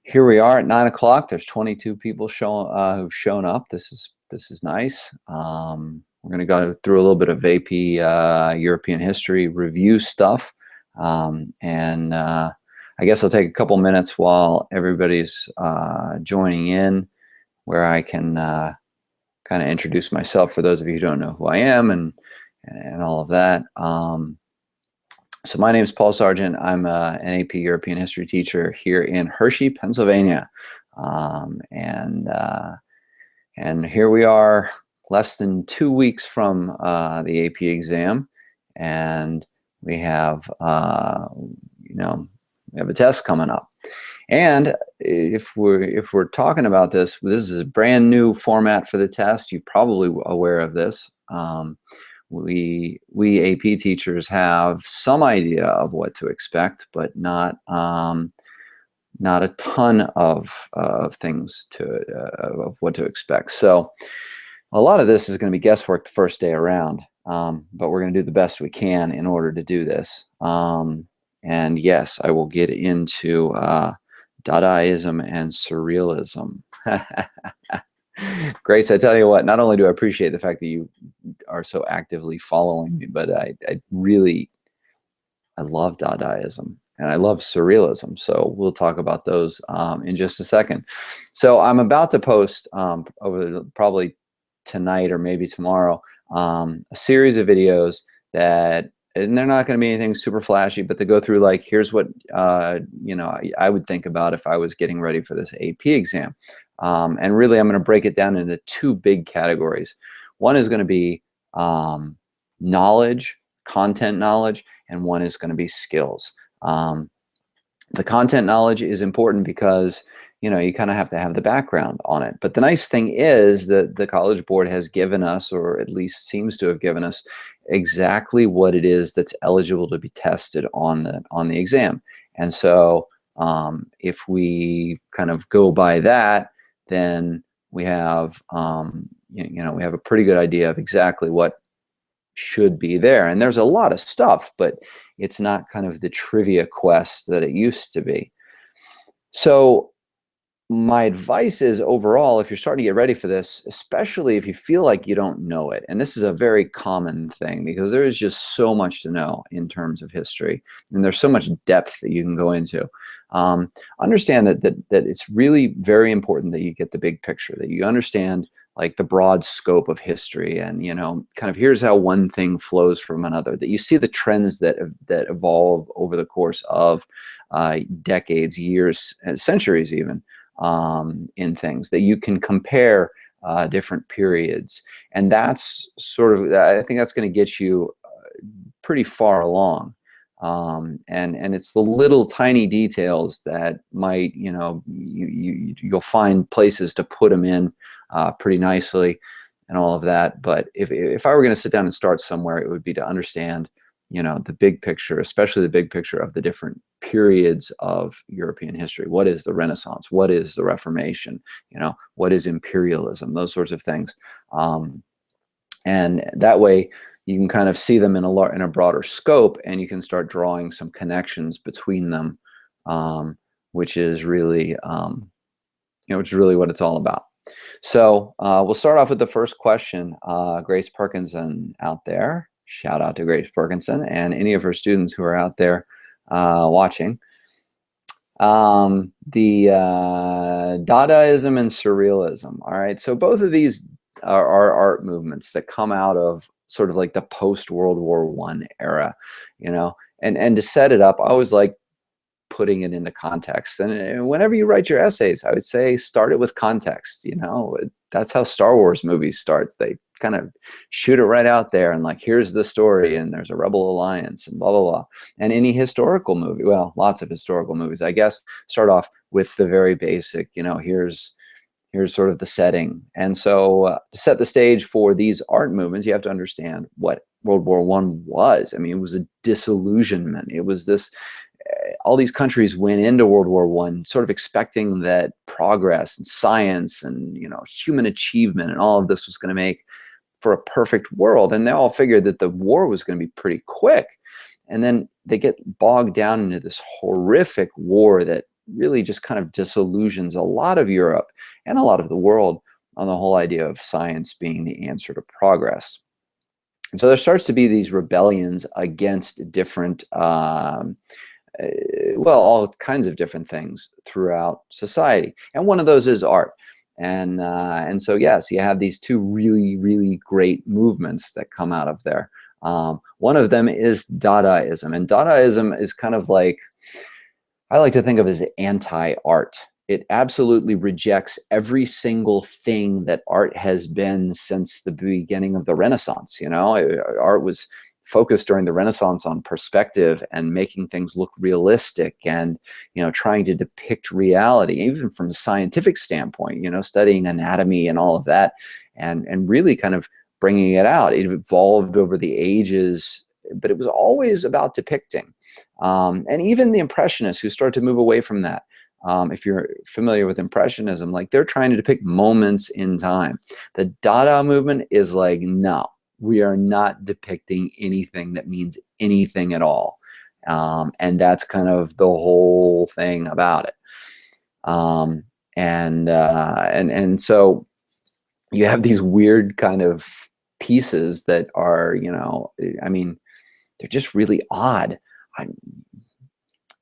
Here we are at 9 o'clock. There's 22 people who've shown up. This is nice. We're going to go through a little bit of AP European history review stuff, and I guess I'll take a couple minutes while everybody's joining in, where I can kind of introduce myself for those of you who don't know who I am and all of that. So my name is Paul Sargent. I'm an AP European history teacher here in Hershey, Pennsylvania. And here we are, less than 2 weeks from the AP exam. And we have, we have a test coming up. And if we're talking about this is a brand new format for the test. You're probably aware of this. We AP teachers have some idea of what to expect, but not a ton of things of what to expect. So a lot of this is going to be guesswork the first day around, but we're going to do the best we can in order to do this. And yes, I will get into Dadaism and Surrealism. Grace, I tell you what, not only do I appreciate the fact that you are so actively following me, but I love Dadaism and I love Surrealism. So we'll talk about those in just a second. So I'm about to post over probably tonight or maybe tomorrow a series of videos that, and they're not going to be anything super flashy, but they go through like, here's what I would think about if I was getting ready for this AP exam. And really, I'm going to break it down into two big categories. One is going to be knowledge, content knowledge, and one is going to be skills. The content knowledge is important because, you kind of have to have the background on it. But the nice thing is that the College Board has given us, or at least seems to have given us, exactly what it is that's eligible to be tested on the exam. And so if we kind of go by that, then we have we have a pretty good idea of exactly what should be there. And there's a lot of stuff, but it's not kind of the trivia quest that it used to be. So my advice is, overall, if you're starting to get ready for this, especially if you feel like you don't know it, and this is a very common thing because there is just so much to know in terms of history, and there's so much depth that you can go into. Understand that it's really very important that you get the big picture, that you understand like the broad scope of history, and kind of here's how one thing flows from another, that you see the trends that evolve over the course of decades, years, centuries even. In things that you can compare different periods, and that's sort of, I think that's going to get you pretty far along. And it's the little tiny details that might, you'll find places to put them in pretty nicely and all of that. But if I were going to sit down and start somewhere, it would be to understand the big picture, especially the big picture of the different periods of European history. What is the Renaissance? What is the Reformation? What is imperialism? Those sorts of things. And that way you can kind of see them in a broader scope, and you can start drawing some connections between them, which is really, which is really what it's all about. So we'll start off with the first question. Grace Perkinson out there. Shout out to Grace Perkinson and any of her students who are out there watching. The Dadaism and Surrealism. All right, so both of these are art movements that come out of sort of like the post-World War I era, and to set it up, I always like putting it into context. And whenever you write your essays, I would say start it with context. That's how Star Wars movies start. They kind of shoot it right out there and like, here's the story, and there's a rebel alliance and blah, blah, blah. And any historical movie, well, lots of historical movies, I guess, start off with the very basic, here's sort of the setting. And so to set the stage for these art movements, you have to understand what World War I was. I mean, it was a disillusionment. It was this, all these countries went into World War I sort of expecting that progress and science and, human achievement and all of this was going to make for a perfect world. And they all figured that the war was going to be pretty quick. And then they get bogged down into this horrific war that really just kind of disillusions a lot of Europe and a lot of the world on the whole idea of science being the answer to progress. And so there starts to be these rebellions against different, well, all kinds of different things throughout society. And one of those is art. And so, yes, you have these two really, really great movements that come out of there. One of them is Dadaism. And Dadaism is kind of like, I like to think of as anti-art. It absolutely rejects every single thing that art has been since the beginning of the Renaissance. You know, art was focused during the Renaissance on perspective and making things look realistic and, you know, trying to depict reality, even from a scientific standpoint, you know, studying anatomy and all of that, and really kind of bringing it out. It evolved over the ages, but it was always about depicting. And even the Impressionists who started to move away from that, if you're familiar with Impressionism, like they're trying to depict moments in time. The Dada movement is like, no, we are not depicting anything that means anything at all. And that's kind of the whole thing about it. And so you have these weird kind of pieces that are, you know, I mean, they're just really odd.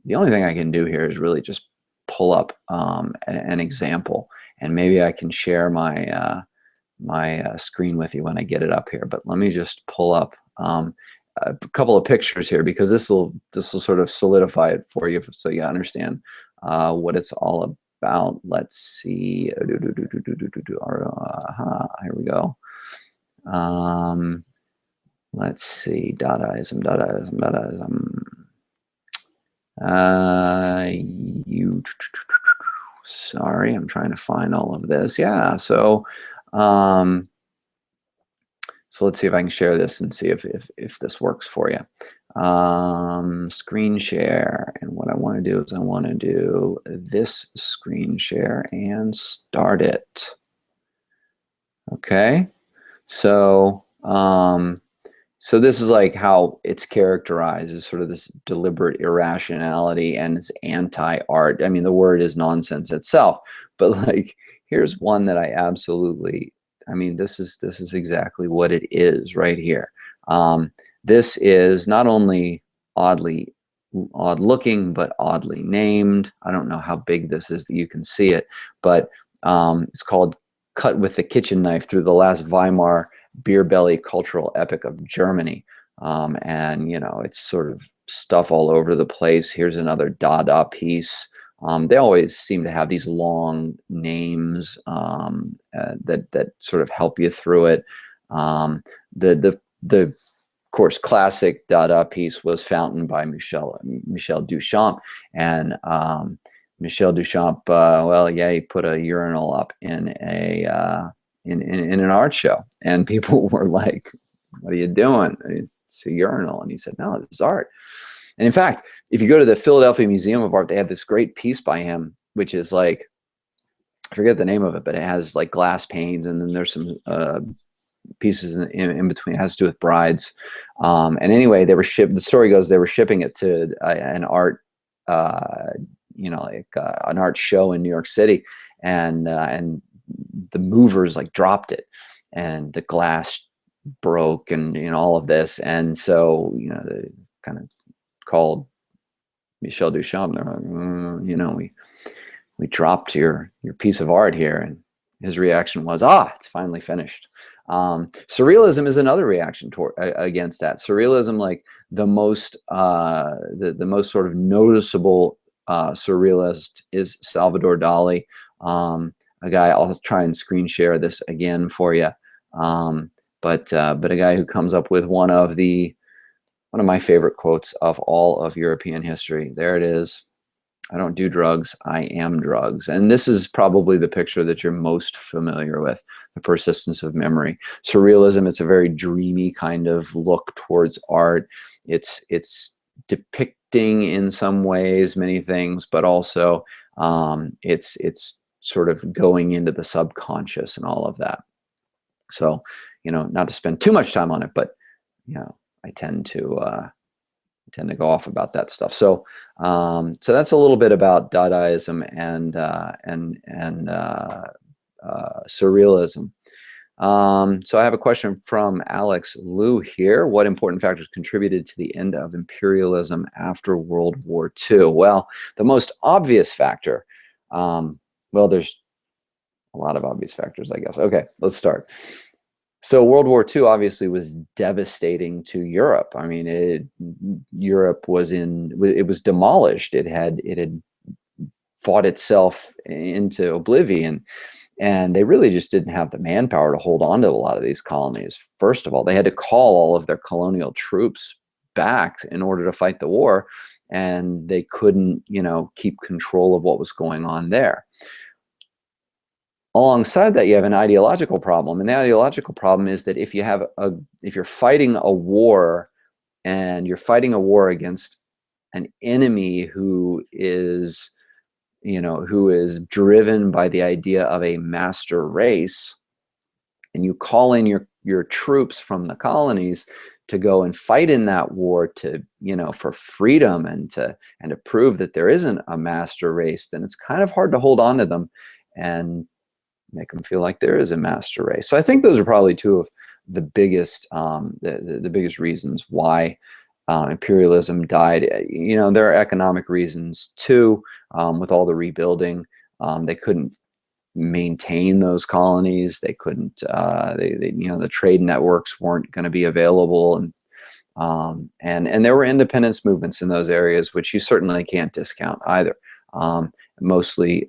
The only thing I can do here is really just pull up an example, and maybe I can share my screen with you when I get it up here. But let me just pull up a couple of pictures here, because this will sort of solidify it for you, so you understand what it's all about. Let's see. Here we go. Let's see. Dadaism. Sorry, I'm trying to find all of this. Yeah, so let's see if I can share this and see if this works for you. Screen share, and what I want to do is I want to do this screen share and start it. Okay, so so this is like how it's characterized as sort of this deliberate irrationality and it's anti-art. I mean, the word is nonsense itself, but like, here's one that I absolutely, I mean, this is exactly what it is right here. This is not only odd looking, but oddly named. I don't know how big this is that you can see it, but it's called Cut with the Kitchen Knife Through the Last Weimar Beer Belly Cultural Epic of Germany. And, you know, it's sort of stuff all over the place. Here's another Dada piece. They always seem to have these long names that sort of help you through it. The of course, classic Dada piece was Fountain by Michel Duchamp. And Michel Duchamp, well, yeah, he put a urinal up in in an art show, and people were like, "What are you doing?" It's a urinal. And he said, "No, this is art." And in fact, if you go to the Philadelphia Museum of Art, they have this great piece by him, which is like, I forget the name of it, but it has like glass panes, and then there's some pieces in between. It has to do with brides. And anyway, they were the story goes they were shipping it to an art, you know, like an art show in New York City, and the movers like dropped it, and the glass broke, and you know, all of this. And so, you know, they kind of called Michel Duchamp. They're like, you know, we dropped your piece of art here. And his reaction was, it's finally finished. Surrealism is another reaction against that. Surrealism, like the most sort of noticeable surrealist is Salvador Dali. A guy, I'll try and screen share this again for you. But a guy who comes up with one of my favorite quotes of all of European history. There it is. I don't do drugs, I am drugs. And this is probably the picture that you're most familiar with, the persistence of memory. Surrealism, it's a very dreamy kind of look towards art. It's depicting in some ways many things, but also it's sort of going into the subconscious and all of that. So, you know, not to spend too much time on it, but, you know, I tend to tend to go off about that stuff. So, so that's a little bit about Dadaism and surrealism. So I have a question from Alex Liu here. What important factors contributed to the end of imperialism after World War II? Well, the most obvious factor, well, there's a lot of obvious factors, I guess. Okay, let's start. So World War II obviously was devastating to Europe. I mean, Europe was it was demolished. It had fought itself into oblivion. And they really just didn't have the manpower to hold on to a lot of these colonies. First of all, they had to call all of their colonial troops back in order to fight the war. And they couldn't, keep control of what was going on there. Alongside that, you have an ideological problem. And the ideological problem is that if you're fighting a war and you're fighting a war against an enemy who is driven by the idea of a master race, and you call in your troops from the colonies to go and fight in that war for freedom and to prove that there isn't a master race, then it's kind of hard to hold on to them and make them feel like there is a master race. So I think those are probably two of the biggest the biggest reasons why imperialism died. There are economic reasons too. With all the rebuilding, they couldn't maintain those colonies. They couldn't. The trade networks weren't going to be available, and there were independence movements in those areas, which you certainly can't discount either. Mostly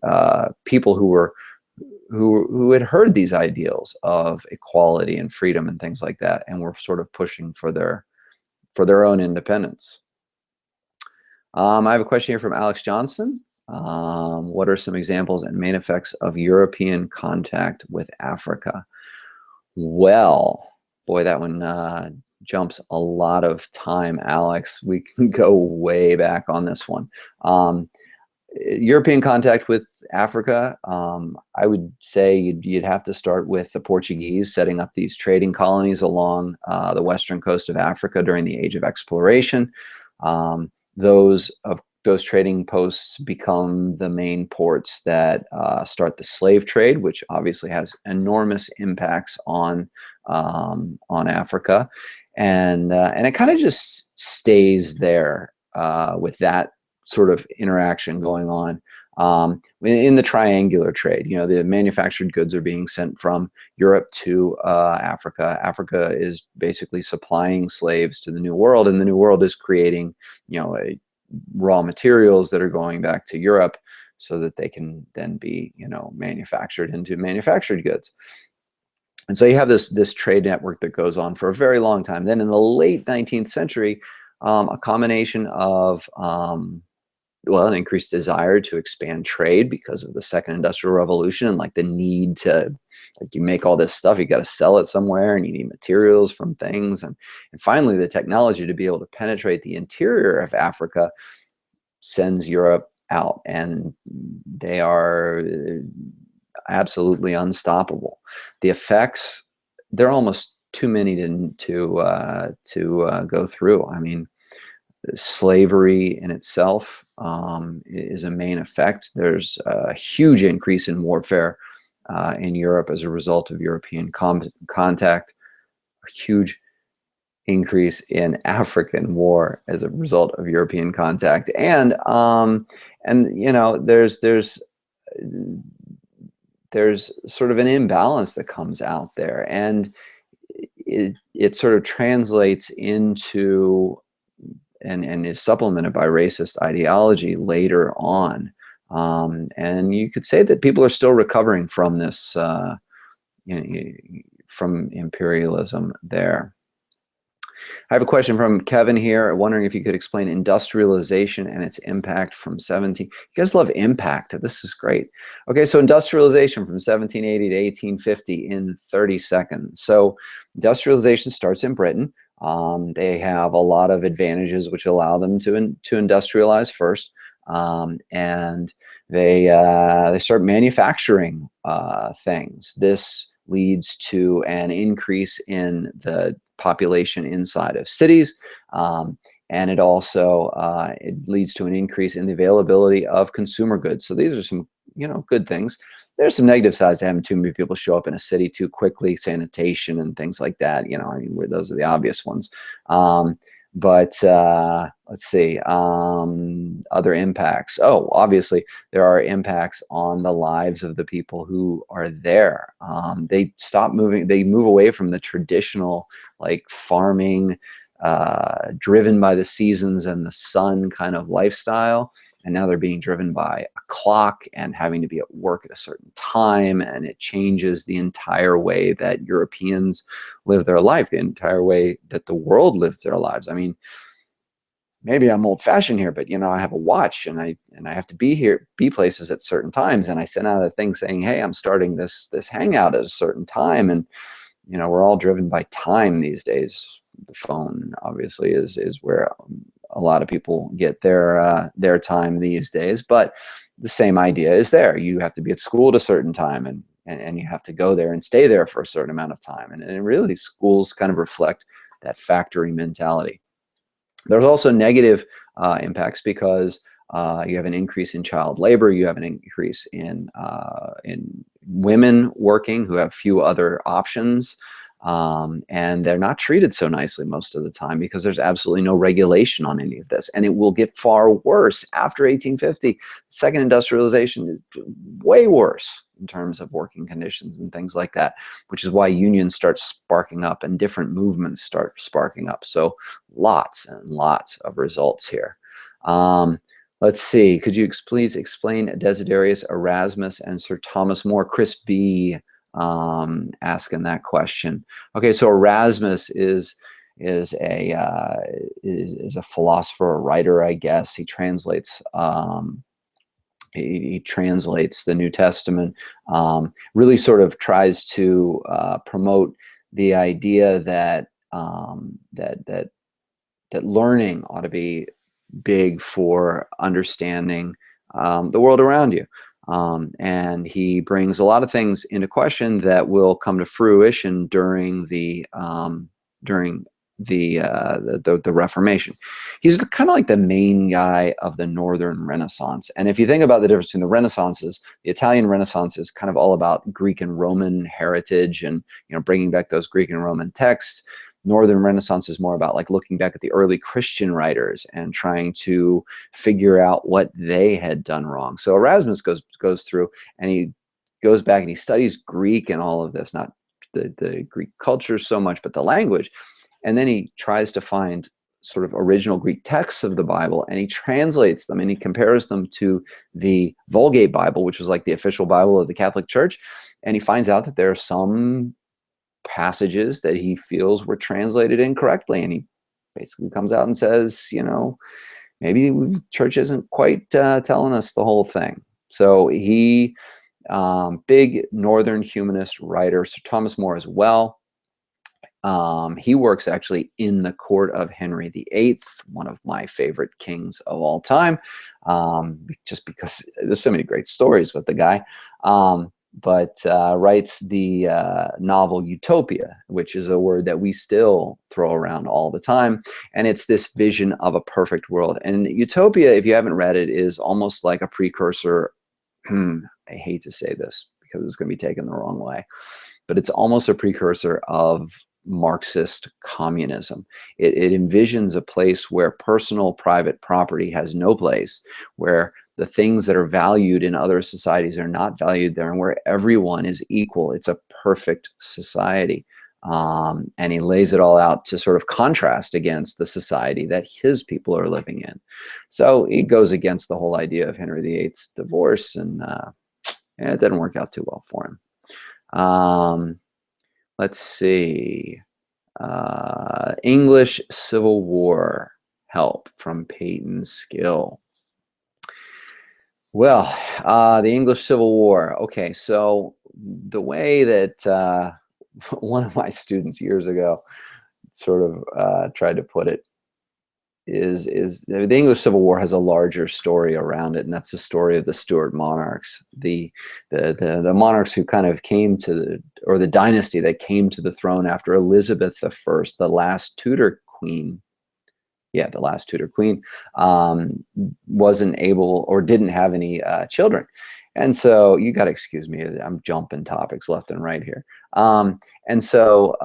people who had heard these ideals of equality and freedom and things like that, and were sort of pushing for their own independence. I have a question here from Alex Johnson. What are some examples and main effects of European contact with Africa? Well, boy, that one jumps a lot of time, Alex. We can go way back on this one. European contact with Africa, I would say you'd have to start with the Portuguese setting up these trading colonies along the western coast of Africa during the Age of Exploration. Those trading posts become the main ports that start the slave trade, which obviously has enormous impacts on Africa, and it kind of just stays there with that sort of interaction going on. In the triangular trade, the manufactured goods are being sent from Europe to Africa. Africa is basically supplying slaves to the New World, and the New World is creating, raw materials that are going back to Europe so that they can then be, manufactured into manufactured goods. And so you have this trade network that goes on for a very long time. Then in the late 19th century, a combination of an increased desire to expand trade because of the Second Industrial Revolution and the need to, you make all this stuff, you got to sell it somewhere, and you need materials from things. And finally, the technology to be able to penetrate the interior of Africa sends Europe out, and they are absolutely unstoppable. The effects, they're almost too many to go through. I mean, slavery in itself is a main effect. There's a huge increase in warfare in Europe as a result of European contact, a huge increase in African war as a result of European contact, and there's sort of an imbalance that comes out there, and it sort of translates into and is supplemented by racist ideology later on. And you could say that people are still recovering from this, from imperialism there. I have a question from Kevin here, wondering if you could explain industrialization and its impact from 17. You guys love impact. This is great. Okay, so industrialization from 1780 to 1850 in 30 seconds. So industrialization starts in Britain. They have a lot of advantages which allow them to industrialize first, and they start manufacturing things. This leads to an increase in the population inside of cities. and it also it leads to an increase in the availability of consumer goods. So these are some, good things. There's some negative sides to having too many people show up in a city too quickly, sanitation and things like that. I mean, those are the obvious ones. But let's see, other impacts. Oh, obviously, there are impacts on the lives of the people who are there. They stop moving, they move away from the traditional, like, farming, driven by the seasons and the sun kind of lifestyle. And now they're being driven by a clock and having to be at work at a certain time. And it changes the entire way that Europeans live their life, the entire way that the world lives their lives. I mean, maybe I'm old-fashioned here, but I have a watch, and I have to be places at certain times. And I send out a thing saying, hey, I'm starting this hangout at a certain time. And we're all driven by time these days. The phone obviously is where a lot of people get their time these days, but the same idea is there. You have to be at school at a certain time, and you have to go there and stay there for a certain amount of time. And really, schools kind of reflect that factory mentality. There's also negative impacts because you have an increase in child labor. You have an increase in women working who have few other options. And they're not treated so nicely most of the time because there's absolutely no regulation on any of this. And it will get far worse after 1850. Second industrialization is way worse in terms of working conditions and things like that, which is why unions start sparking up and different movements start sparking up. So lots and lots of results here. Let's see, could you please explain Desiderius Erasmus and Sir Thomas More? Chris B. Asking that question. Okay, so Erasmus is a philosopher, a writer, I guess. He translates he translates the New Testament. Really sort of tries to promote the idea that that learning ought to be big for understanding the world around you. And he brings a lot of things into question that will come to fruition during the Reformation. He's kind of like the main guy of the Northern Renaissance. And if you think about the difference between the Renaissances, the Italian Renaissance is kind of all about Greek and Roman heritage and bringing back those Greek and Roman texts. Northern Renaissance is more about like looking back at the early Christian writers and trying to figure out what they had done wrong. So Erasmus goes through and he goes back and he studies Greek and all of this, not the Greek culture so much, but the language. And then he tries to find sort of original Greek texts of the Bible, and he translates them and he compares them to the Vulgate Bible, which was like the official Bible of the Catholic Church. And he finds out that there are some passages that he feels were translated incorrectly, and he basically comes out and says, maybe the church isn't quite telling us the whole thing. So he, big Northern humanist writer. Sir Thomas More as well. He works actually in the court of Henry VIII, one of my favorite kings of all time, just because there's so many great stories with the guy. But writes the novel Utopia, which is a word that we still throw around all the time. And it's this vision of a perfect world. And Utopia, if you haven't read it, is almost like a precursor. I hate to say this because it's going to be taken the wrong way, but it's almost a precursor of Marxist communism. It envisions a place where personal private property has no place, where the things that are valued in other societies are not valued there, and where everyone is equal. It's a perfect society. And he lays it all out to sort of contrast against the society that his people are living in. So he goes against the whole idea of Henry VIII's divorce, and it didn't work out too well for him. Let's see. English Civil War help from Peyton Skill. Well, the English Civil War. Okay, so the way that one of my students years ago sort of tried to put it is the English Civil War has a larger story around it, and that's the story of the Stuart monarchs, the monarchs who kind of came to or the dynasty that came to the throne after Elizabeth I, the last Tudor queen. yeah, the last Tudor queen, wasn't able or didn't have any children. And so you got to excuse me, I'm jumping topics left and right here. And so,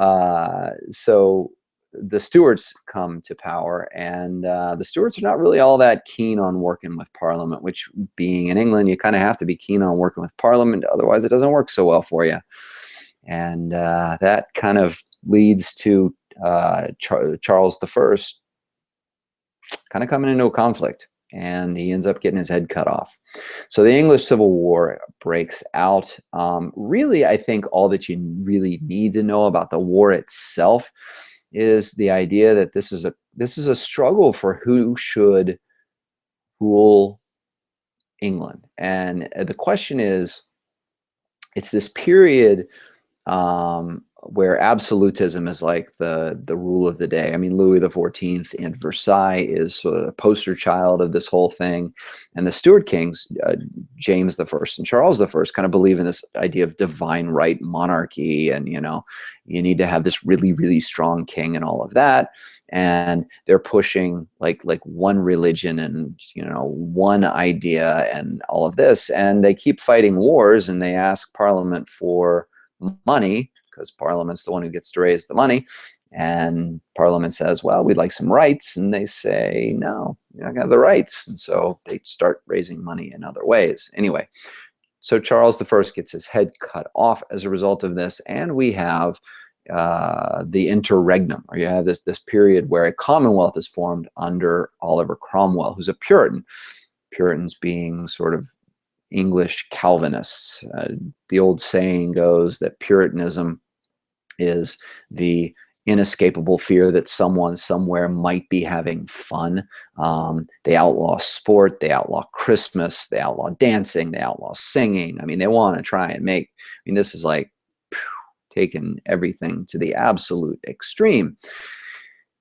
so the Stuarts come to power, and the Stuarts are not really all that keen on working with Parliament, which, being in England, you kind of have to be keen on working with Parliament, otherwise it doesn't work so well for you. And that kind of leads to Charles I kind of coming into a conflict, and he ends up getting his head cut off. So the English Civil War breaks out. Really, I think all that you really need to know about the war itself is the idea that this is a struggle for who should rule England. And the question is, it's this period where absolutism is like the rule of the day. I mean, Louis XIV and Versailles is sort of a poster child of this whole thing. And the Stuart kings, James I and Charles I, kind of believe in this idea of divine right monarchy. And, you know, you need to have this really, really strong king and all of that. And they're pushing like one religion and, you know, one idea and all of this. And they keep fighting wars, and they ask Parliament for money, because Parliament's the one who gets to raise the money. And Parliament says, well, we'd like some rights. And they say, no, you're not gonna have the rights. And so they start raising money in other ways. Anyway, so Charles I gets his head cut off as a result of this. And we have the interregnum, or you have this period where a commonwealth is formed under Oliver Cromwell, who's a Puritan. Puritans being sort of English Calvinists. The old saying goes that Puritanism is the inescapable fear that someone somewhere might be having fun. They outlaw sport, they outlaw Christmas, they outlaw dancing, they outlaw singing. I mean, they want to try and make, I mean, this is like taking everything to the absolute extreme.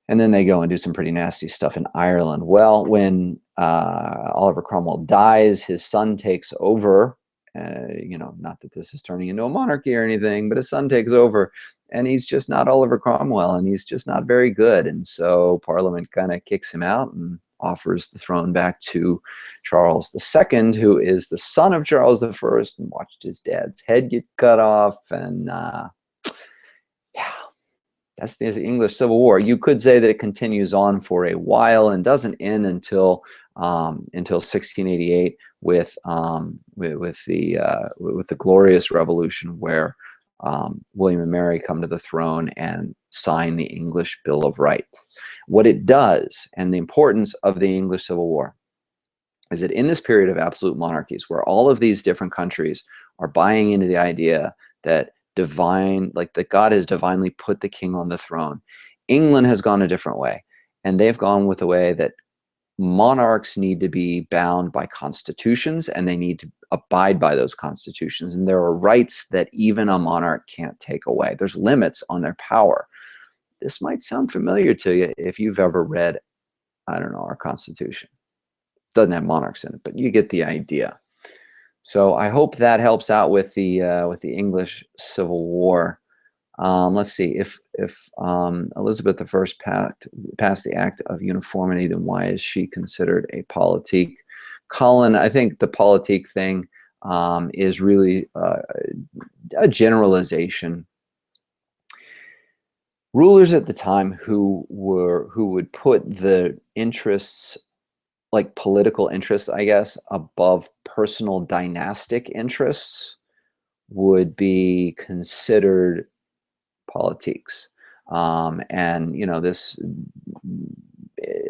And then they go and do some pretty nasty stuff in Ireland. Well, when Oliver Cromwell dies, his son takes over. You know, not that this is turning into a monarchy or anything, but his son takes over, and he's just not Oliver Cromwell, and he's just not very good. And so Parliament kind of kicks him out and offers the throne back to Charles II, who is the son of Charles I and watched his dad's head get cut off. And yeah, that's the English Civil War. You could say that it continues on for a while and doesn't end until 1688 with the Glorious Revolution, where William and Mary come to the throne and sign the English Bill of Rights. What it does, and the importance of the English Civil War, is that in this period of absolute monarchies, where all of these different countries are buying into the idea that that God has divinely put the king on the throne, England has gone a different way, and they've gone with the way that monarchs need to be bound by constitutions, and they need to abide by those constitutions. And there are rights that even a monarch can't take away. There's limits on their power. This might sound familiar to you if you've ever read, I don't know, our Constitution. It doesn't have monarchs in it, but you get the idea. So I hope that helps out with the English Civil War. Let's see, if Elizabeth I passed the Act of Uniformity, then why is she considered a politique? Colin, I think the politique thing is really a generalization. Rulers at the time who would put the interests, like political interests, I guess, above personal dynastic interests, would be considered politiques. And you know, this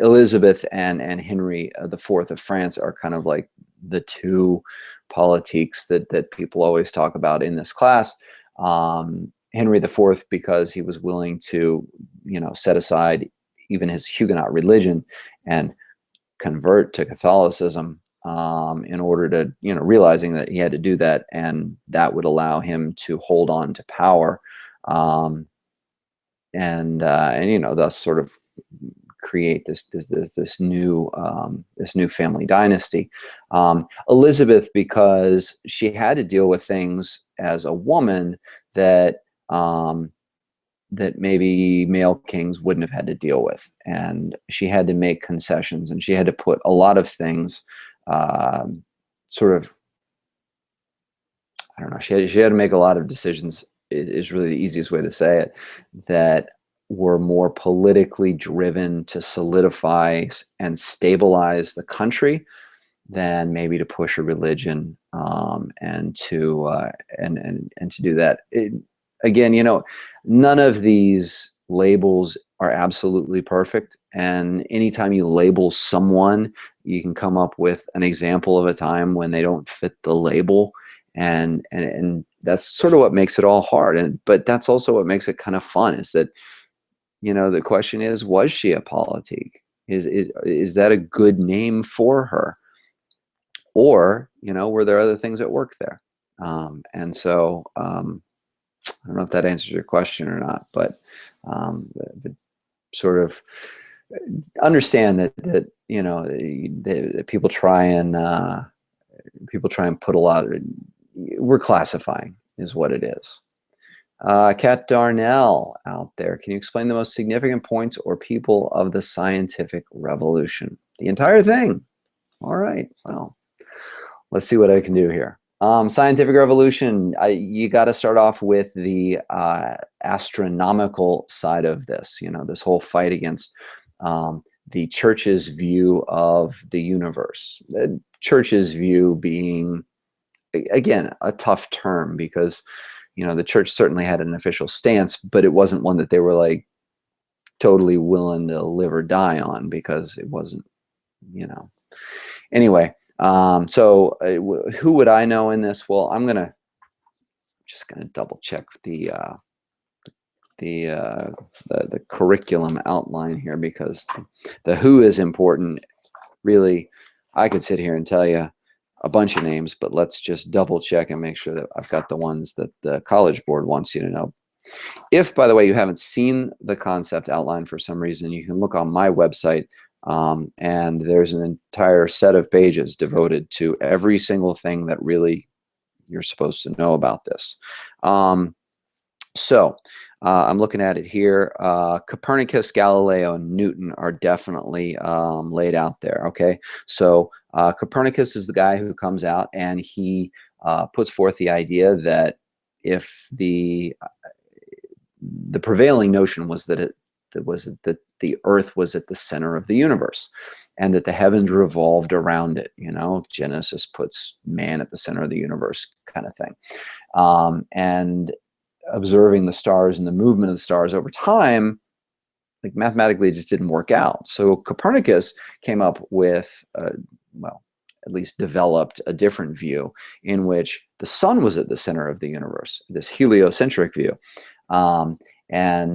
Elizabeth and Henry IV of France are kind of like the two politiques that people always talk about in this class. Henry IV, because he was willing to, you know, set aside even his Huguenot religion and convert to Catholicism in order to, you know, realizing that he had to do that, and that would allow him to hold on to power, and you know, thus sort of create this new family dynasty. Elizabeth, because she had to deal with things as a woman that that maybe male kings wouldn't have had to deal with. And she had to make concessions, and she had to put a lot of things sort of, I don't know, she had to make a lot of decisions, is really the easiest way to say it, that were more politically driven to solidify and stabilize the country than maybe to push a religion, and to do that. Again, you know, none of these labels are absolutely perfect, and anytime you label someone, you can come up with an example of a time when they don't fit the label, and that's sort of what makes it all hard. But that's also what makes it kind of fun, is that, you know, the question is, was she a politique? Is that a good name for her? Or, you know, were there other things at work there? And so I don't know if that answers your question or not, but sort of understand that you know, that people try and put a lot of, we're classifying is what it is. Kat Darnell out there, can you explain the most significant points or people of the scientific revolution? The entire thing. All right, well, let's see what I can do here. Scientific revolution, you got to start off with the astronomical side of this, you know, this whole fight against the church's view of the universe. The church's view being, again, a tough term, because, you know, the church certainly had an official stance, but it wasn't one that they were like totally willing to live or die on, because it wasn't, you know. Anyway, so who would I know in this? Well, I'm just gonna double check the curriculum outline here, because the who is important. Really, I could sit here and tell you a bunch of names, but let's just double check and make sure that I've got the ones that the College Board wants you to know. If, by the way, you haven't seen the concept outline for some reason, you can look on my website, and there's an entire set of pages devoted to every single thing that really you're supposed to know about this. So I'm looking at it here. Copernicus, Galileo, and Newton are definitely laid out there. Okay, so Copernicus is the guy who comes out and he puts forth the idea that if the prevailing notion was that that the Earth was at the center of the universe, and that the heavens revolved around it. You know, Genesis puts man at the center of the universe, kind of thing. And observing the stars and the movement of the stars over time, like mathematically, it just didn't work out. So Copernicus came up with, well, at least developed a different view in which the sun was at the center of the universe, this heliocentric view. And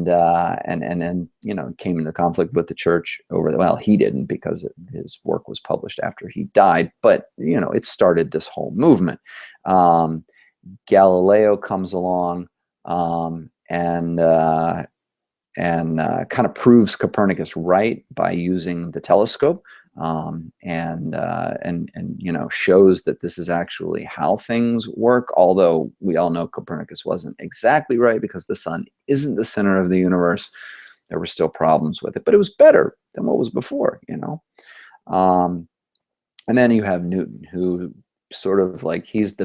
you know, came into conflict with the church over the, well, he didn't, because his work was published after he died, but, you know, it started this whole movement. Galileo comes along, and kind of proves Copernicus right by using the telescope, and you know, shows that this is actually how things work. Although we all know Copernicus wasn't exactly right, because the sun isn't the center of the universe. There were still problems with it, but it was better than what was before, you know. And then you have Newton, who sort of like, he's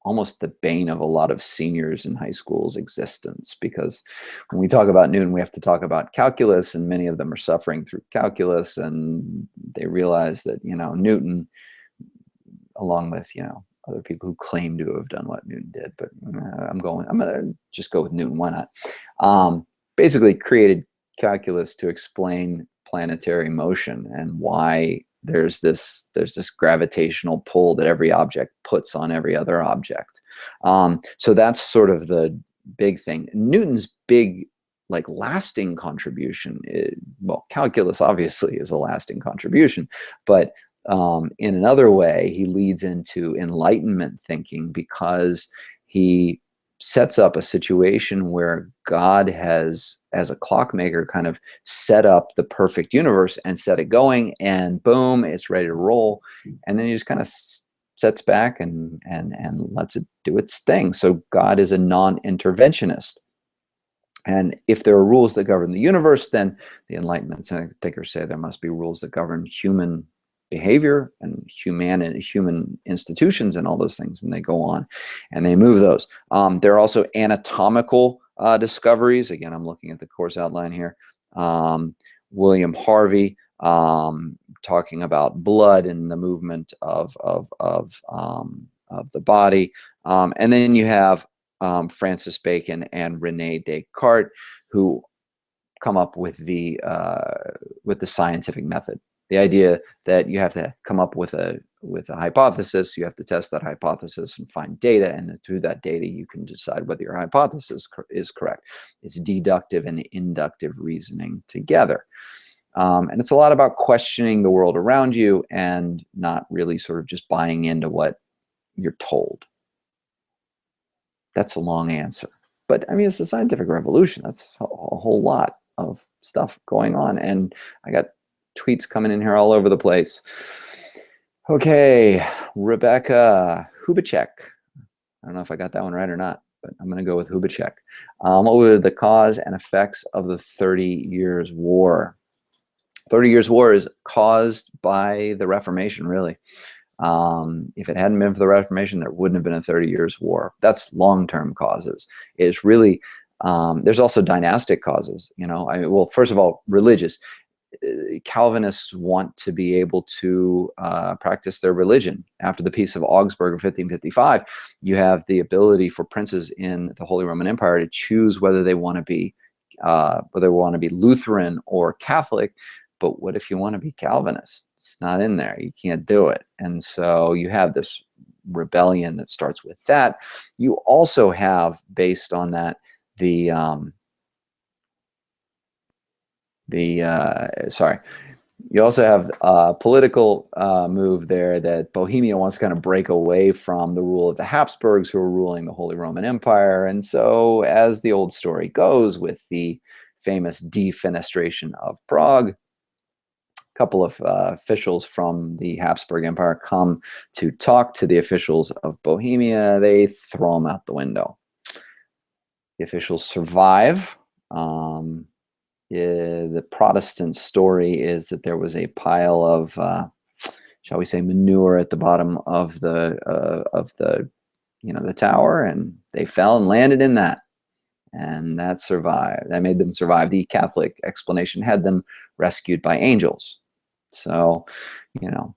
almost the bane of a lot of seniors in high school's existence, because when we talk about Newton, we have to talk about calculus, and many of them are suffering through calculus, and they realize that, you know, Newton, along with, you know, other people who claim to have done what Newton did, but I'm gonna just go with Newton, why not? Basically created calculus to explain planetary motion and why there's this gravitational pull that every object puts on every other object. So that's sort of the big thing. Newton's big, like, lasting contribution well, calculus obviously is a lasting contribution, but in another way, he leads into Enlightenment thinking, because he sets up a situation where God has, as a clockmaker, kind of set up the perfect universe and set it going, and boom, it's ready to roll. And then he just kind of sets back and lets it do its thing. So God is a non-interventionist. And if there are rules that govern the universe, then the Enlightenment thinkers say there must be rules that govern human behavior and human institutions and all those things. And they go on and they move those. There are also anatomical discoveries. Again, I'm looking at the course outline here. William Harvey talking about blood and the movement of the body. And then you have Francis Bacon and Rene Descartes, who come up with the scientific method. The idea that you have to come up with a hypothesis, you have to test that hypothesis and find data, and through that data you can decide whether your hypothesis is correct. It's deductive and inductive reasoning together. And it's a lot about questioning the world around you and not really sort of just buying into what you're told. That's a long answer. But I mean, it's a scientific revolution. That's a whole lot of stuff going on. And I got tweets coming in here all over the place. Okay, Rebecca Hubacek. I don't know if I got that one right or not, but I'm going to go with Hubacek. What were the cause and effects of the 30 Years' War? 30 Years' War is caused by the Reformation, really. If it hadn't been for the Reformation, there wouldn't have been a 30 Years' War. That's long-term causes. It's really, there's also dynastic causes, you know. Well, first of all, religious. Calvinists want to be able to practice their religion. After the Peace of Augsburg of 1555, you have the ability for princes in the Holy Roman Empire to choose whether they want to be Lutheran or Catholic. But what if you want to be Calvinist? It's not in there. You can't do it. And so you have this rebellion that starts with that. You also have, based on that, you also have a political move there that Bohemia wants to kind of break away from the rule of the Habsburgs, who are ruling the Holy Roman Empire. And so, as the old story goes, with the famous defenestration of Prague, a couple of officials from the Habsburg Empire come to talk to the officials of Bohemia. They throw them out the window. The officials survive. The Protestant story is that there was a pile of, shall we say, manure at the bottom of the tower, and they fell and landed in that, and that survived. That made them survive. The Catholic explanation had them rescued by angels. So, you know,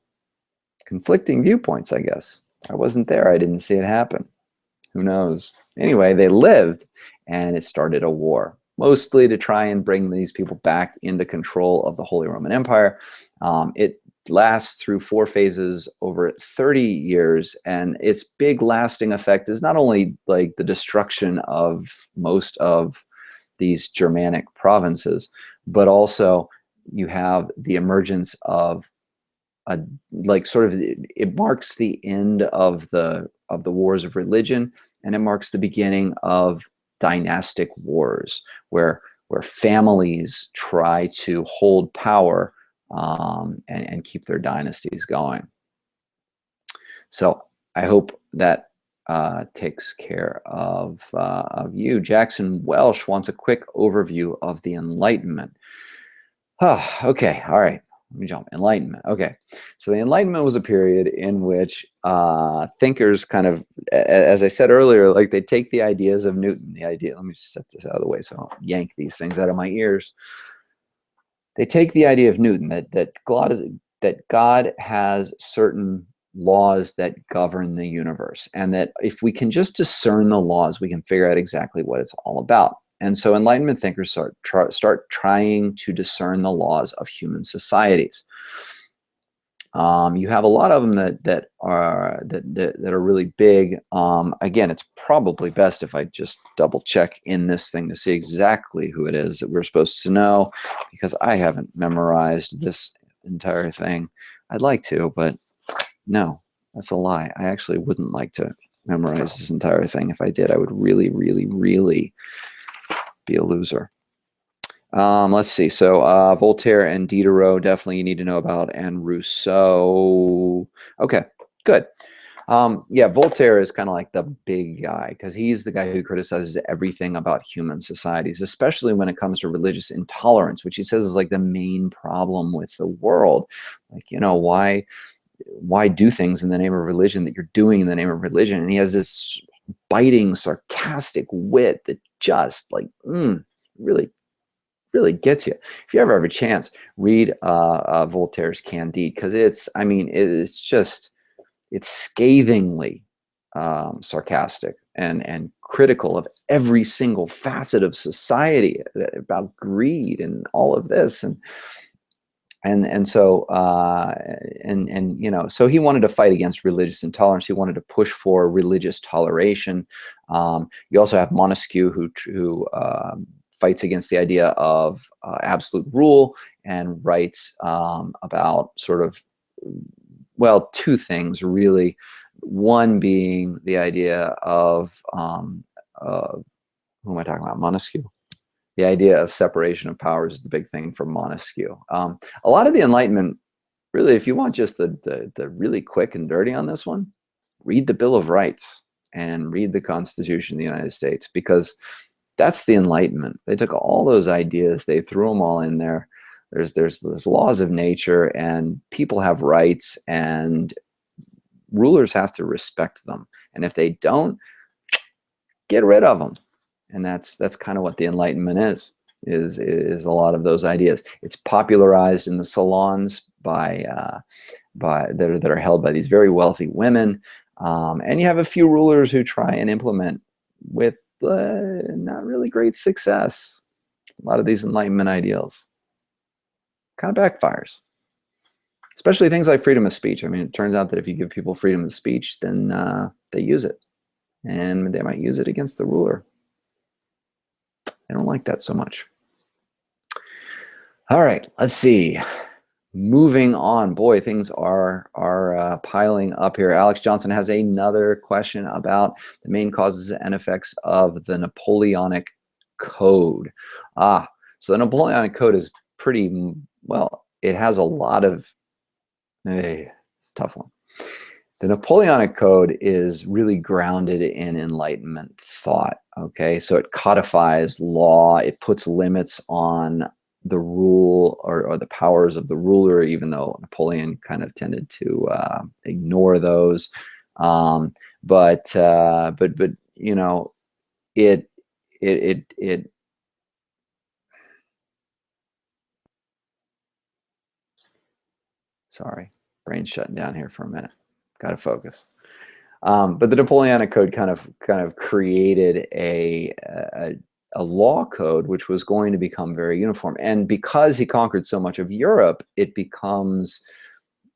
conflicting viewpoints, I guess. I wasn't there. I didn't see it happen. Who knows? Anyway, they lived, and it started a war, mostly to try and bring these people back into control of the Holy Roman Empire. It lasts through 4 phases over 30 years, and its big lasting effect is not only like the destruction of most of these Germanic provinces, but also you have the emergence of it marks the end of the wars of religion, and it marks the beginning of dynastic wars, where families try to hold power and keep their dynasties going. So I hope that takes care of you. Jackson Welsh wants a quick overview of the Enlightenment. Okay, all right. Let me jump. Enlightenment. Okay, so the Enlightenment was a period in which thinkers kind of, as I said earlier, like they take the ideas of Newton. Let me set this out of the way so I don't yank these things out of my ears. They take the idea of Newton that God has certain laws that govern the universe, and that if we can just discern the laws, we can figure out exactly what it's all about. And so Enlightenment thinkers start trying to discern the laws of human societies. You have a lot of them that are really big. Again, it's probably best if I just double check in this thing to see exactly who it is that we're supposed to know, because I haven't memorized this entire thing. I'd like to, but no, that's a lie. I actually wouldn't like to memorize this entire thing. If I did, I would really, really, really be a loser. Let's see. So Voltaire and Diderot, definitely you need to know about, and Rousseau. Okay, good. Yeah, Voltaire is kind of like the big guy because he's the guy who criticizes everything about human societies, especially when it comes to religious intolerance, which he says is like the main problem with the world. Like, you know, why do things in the name of religion that you're doing in the name of religion? And he has this biting, sarcastic wit that just like really, really gets you. If you ever have a chance, read Voltaire's Candide, because I mean, it's scathingly sarcastic and critical of every single facet of society, about greed and all of this. And so you know, so he wanted to fight against religious intolerance. He wanted to push for religious toleration. You also have Montesquieu, who fights against the idea of absolute rule, and writes about sort of, well, two things really. One being the idea of who am I talking about? Montesquieu. The idea of separation of powers is the big thing for Montesquieu. A lot of the Enlightenment, really, if you want just the really quick and dirty on this one, read the Bill of Rights and read the Constitution of the United States, because that's the Enlightenment. They took all those ideas, they threw them all in there. There's laws of nature, and people have rights, and rulers have to respect them. And if they don't, get rid of them. And that's kind of what the Enlightenment is a lot of those ideas. It's popularized in the salons by that are held by these very wealthy women, and you have a few rulers who try and implement with not really great success a lot of these Enlightenment ideals. Kind of backfires, especially things like freedom of speech. I mean, it turns out that if you give people freedom of speech, then they use it, and they might use it against the ruler. I don't like that so much. All right, let's see. Moving on. Boy, things are piling up here. Alex Johnson has another question about the main causes and effects of the Napoleonic Code. So the Napoleonic Code is pretty, well, it has a lot of, it's a tough one. The Napoleonic Code is really grounded in Enlightenment thought, okay? So it codifies law, it puts limits on the rule or the powers of the ruler, even though Napoleon kind of tended to ignore those. But you know, it sorry, brain's shutting down here for a minute. Got to focus. But the Napoleonic Code kind of created a law code which was going to become very uniform. And because he conquered so much of Europe, it becomes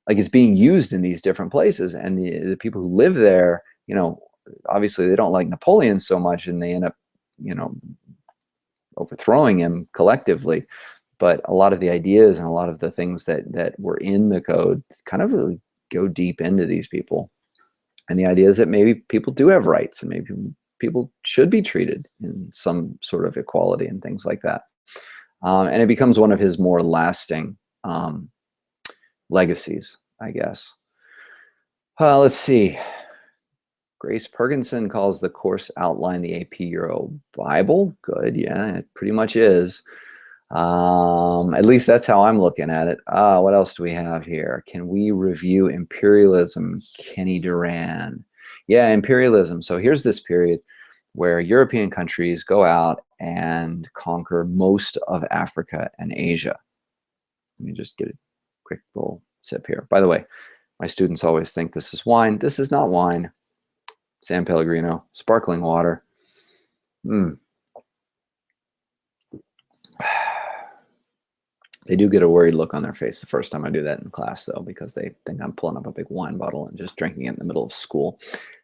like it's being used in these different places. And the people who live there, you know, obviously they don't like Napoleon so much, and they end up, you know, overthrowing him collectively. But a lot of the ideas and a lot of the things that were in the code kind of really go deep into these people. And the idea is that maybe people do have rights, and maybe people should be treated in some sort of equality and things like that. And it becomes one of his more lasting legacies, I guess. Let's see. Grace Perkinson calls the course outline the AP Euro Bible. Good, yeah, it pretty much is. At least that's how I'm looking at it. What else do we have here? Can we review imperialism? Kenny Duran. Yeah, imperialism. So here's this period where European countries go out and conquer most of Africa and Asia. Let me just get a quick little sip here. By the way, my students always think this is wine. This is not wine. San Pellegrino, sparkling water. They do get a worried look on their face the first time I do that in class, though, because they think I'm pulling up a big wine bottle and just drinking it in the middle of school.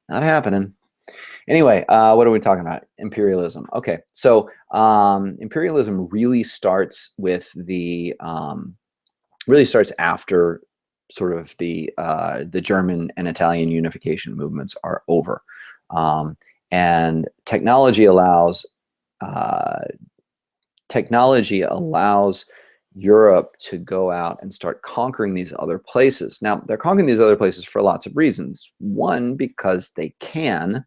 Not happening. Anyway, what are we talking about? Imperialism. Okay, so imperialism really starts with really starts after sort of the German and Italian unification movements are over, and technology allows Europe to go out and start conquering these other places. Now, they're conquering these other places for lots of reasons. One, because they can.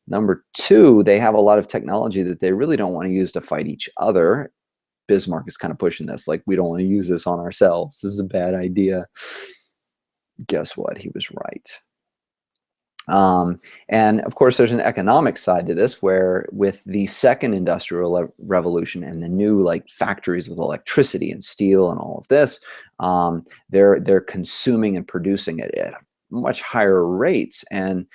Number two, they have a lot of technology that they really don't want to use to fight each other. Bismarck is kind of pushing this, like, we don't want to use this on ourselves. This is a bad idea. Guess what? He was right. And of course, there's an economic side to this, where with the second industrial revolution and the new like factories with electricity and steel and all of this, they're consuming and producing it at much higher rates. And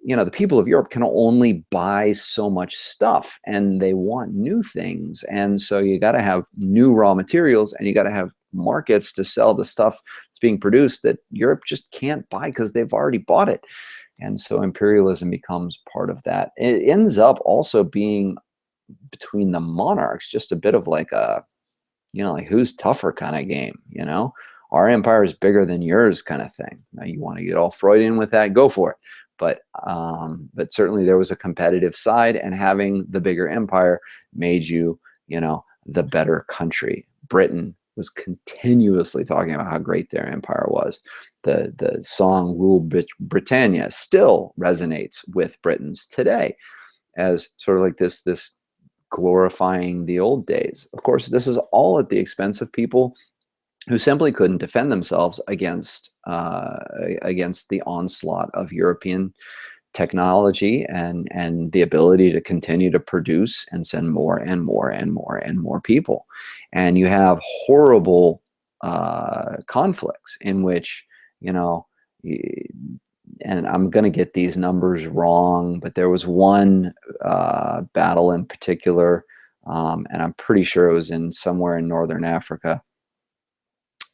you know, the people of Europe can only buy so much stuff, and they want new things. And so you got to have new raw materials, and you got to have markets to sell the stuff that's being produced that Europe just can't buy because they've already bought it. And so imperialism becomes part of that. It ends up also being, between the monarchs, just a bit of like a, you know, like who's tougher kind of game, you know? Our empire is bigger than yours kind of thing. Now you want to get all Freudian with that, go for it. But certainly there was a competitive side, and having the bigger empire made you, you know, the better country. Britain was continuously talking about how great their empire was. The song "Rule Britannia" still resonates with Britons today as sort of like this glorifying the old days. Of course, this is all at the expense of people who simply couldn't defend themselves against the onslaught of European technology and the ability to continue to produce and send more and more and more and more people. And you have horrible conflicts in which, you know, and I'm going to get these numbers wrong, but there was one battle in particular, and I'm pretty sure it was in somewhere in Northern Africa.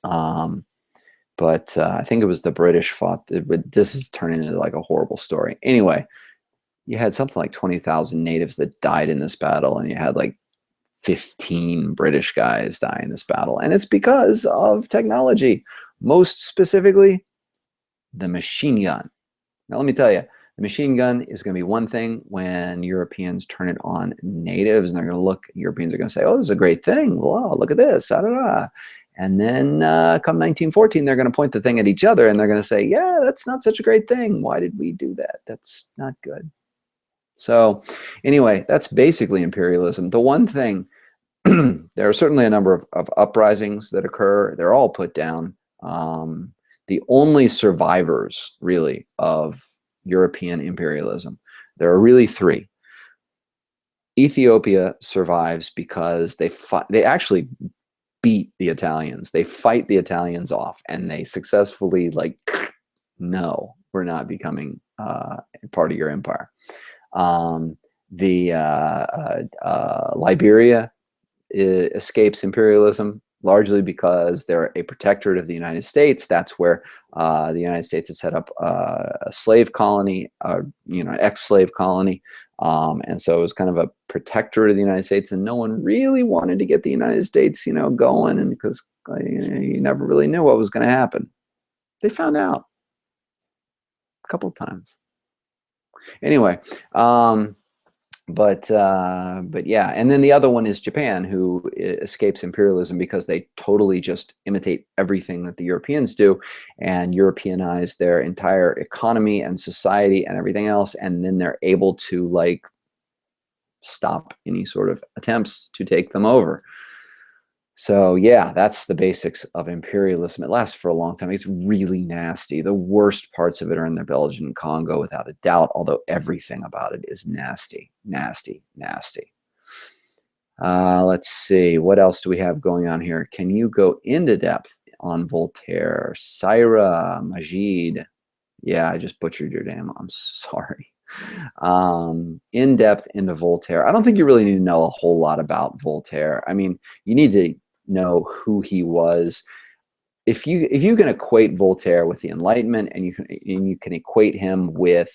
But I think it was the British fought. This is turning into like a horrible story. Anyway, you had something like 20,000 natives that died in this battle, and you had like 15 British guys die in this battle. And it's because of technology, most specifically the machine gun. Now, let me tell you, the machine gun is going to be one thing when Europeans turn it on natives, and they're going to look, Europeans are going to say, oh, this is a great thing. Wow, look at this. Da, da, da. And then come 1914, they're going to point the thing at each other, and they're going to say, yeah, that's not such a great thing. Why did we do that? That's not good. So anyway, that's basically imperialism. The one thing, there are certainly a number of uprisings that occur. They're all put down. The only survivors, really, of European imperialism, there are really three. Ethiopia survives because they actually beat the Italians. They fight the Italians off, and they successfully, like, no, we're not becoming part of your empire. Liberia escapes imperialism largely because they're a protectorate of the United States. That's where the United States has set up a slave colony, you know, an ex-slave colony. And so it was kind of a protectorate of the United States, and no one really wanted to get the United States, you know, going, and because you never really knew what was going to happen. They found out a couple of times. Anyway, but yeah, and then the other one is Japan, who escapes imperialism because they totally just imitate everything that the Europeans do and Europeanize their entire economy and society and everything else, and then they're able to, like, stop any sort of attempts to take them over. So yeah, that's the basics of imperialism. It lasts for a long time. It's really nasty. The worst parts of it are in the Belgian Congo, without a doubt, although everything about it is nasty, nasty, nasty. Let's see, what else do we have going on here? Can you go into depth on Voltaire? Saira Majid. Yeah, I just butchered your name. I'm sorry. In depth into Voltaire. I don't think you really need to know a whole lot about Voltaire. I mean, you need to know who he was. If you can equate Voltaire with the Enlightenment, and you can equate him with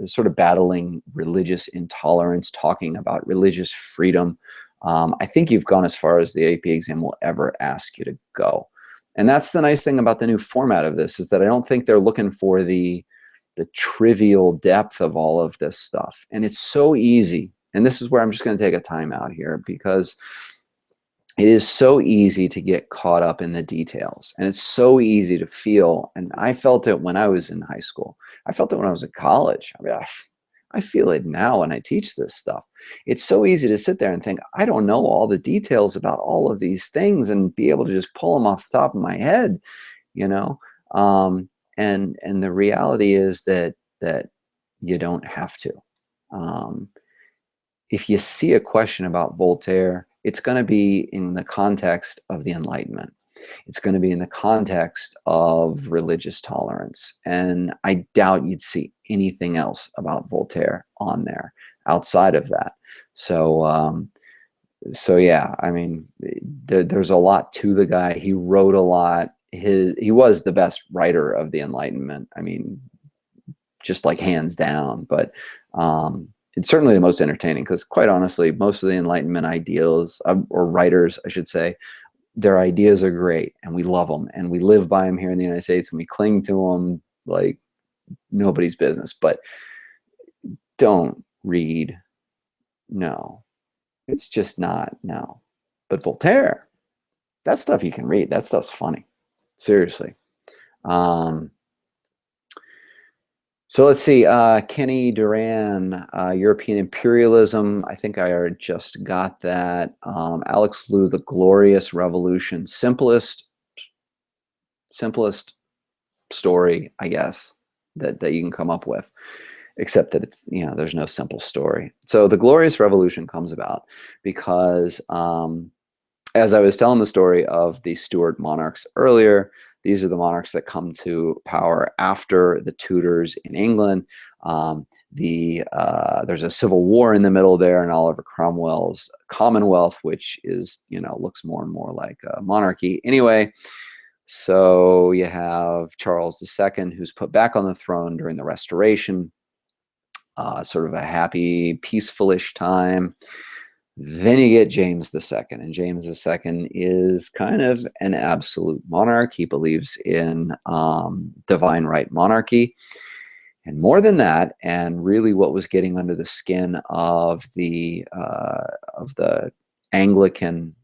sort of battling religious intolerance, talking about religious freedom, I think you've gone as far as the AP exam will ever ask you to go. And that's the nice thing about the new format of this, is that I don't think they're looking for the trivial depth of all of this stuff. And it's so easy. And this is where I'm just going to take a time out here, because it is so easy to get caught up in the details, and it's so easy to feel, and I felt it when I was in high school. I felt it when I was in college. I mean, I feel it now when I teach this stuff. It's so easy to sit there and think, I don't know all the details about all of these things and be able to just pull them off the top of my head, you know? And the reality is that you don't have to. Um, if you see a question about Voltaire, it's going to be in the context of the Enlightenment. It's going to be in the context of religious tolerance. And I doubt you'd see anything else about Voltaire on there outside of that. So, so yeah, I mean, there's a lot to the guy. He wrote a lot. He was the best writer of the Enlightenment. I mean, just like hands down. But it's certainly the most entertaining because, quite honestly, most of the Enlightenment ideals, or writers, I should say, their ideas are great, and we love them, and we live by them here in the United States, and we cling to them like nobody's business. But don't read. No, it's just not. No. But Voltaire, that stuff you can read. That stuff's funny. Seriously. So let's see, Kenny Duran, European Imperialism. I think I already just got that. Alex Liu, The Glorious Revolution. Simplest story, I guess, that you can come up with, except that it's, you know, there's no simple story. So the Glorious Revolution comes about because, as I was telling the story of the Stuart monarchs earlier, these are the monarchs that come to power after the Tudors in England. There's a civil war in the middle there, and Oliver Cromwell's Commonwealth, which is, you know, looks more and more like a monarchy. Anyway, so you have Charles II, who's put back on the throne during the Restoration, sort of a happy, peaceful-ish time. Then you get James II, and James II is kind of an absolute monarch. He believes in divine right monarchy. And more than that, and really what was getting under the skin of the Anglican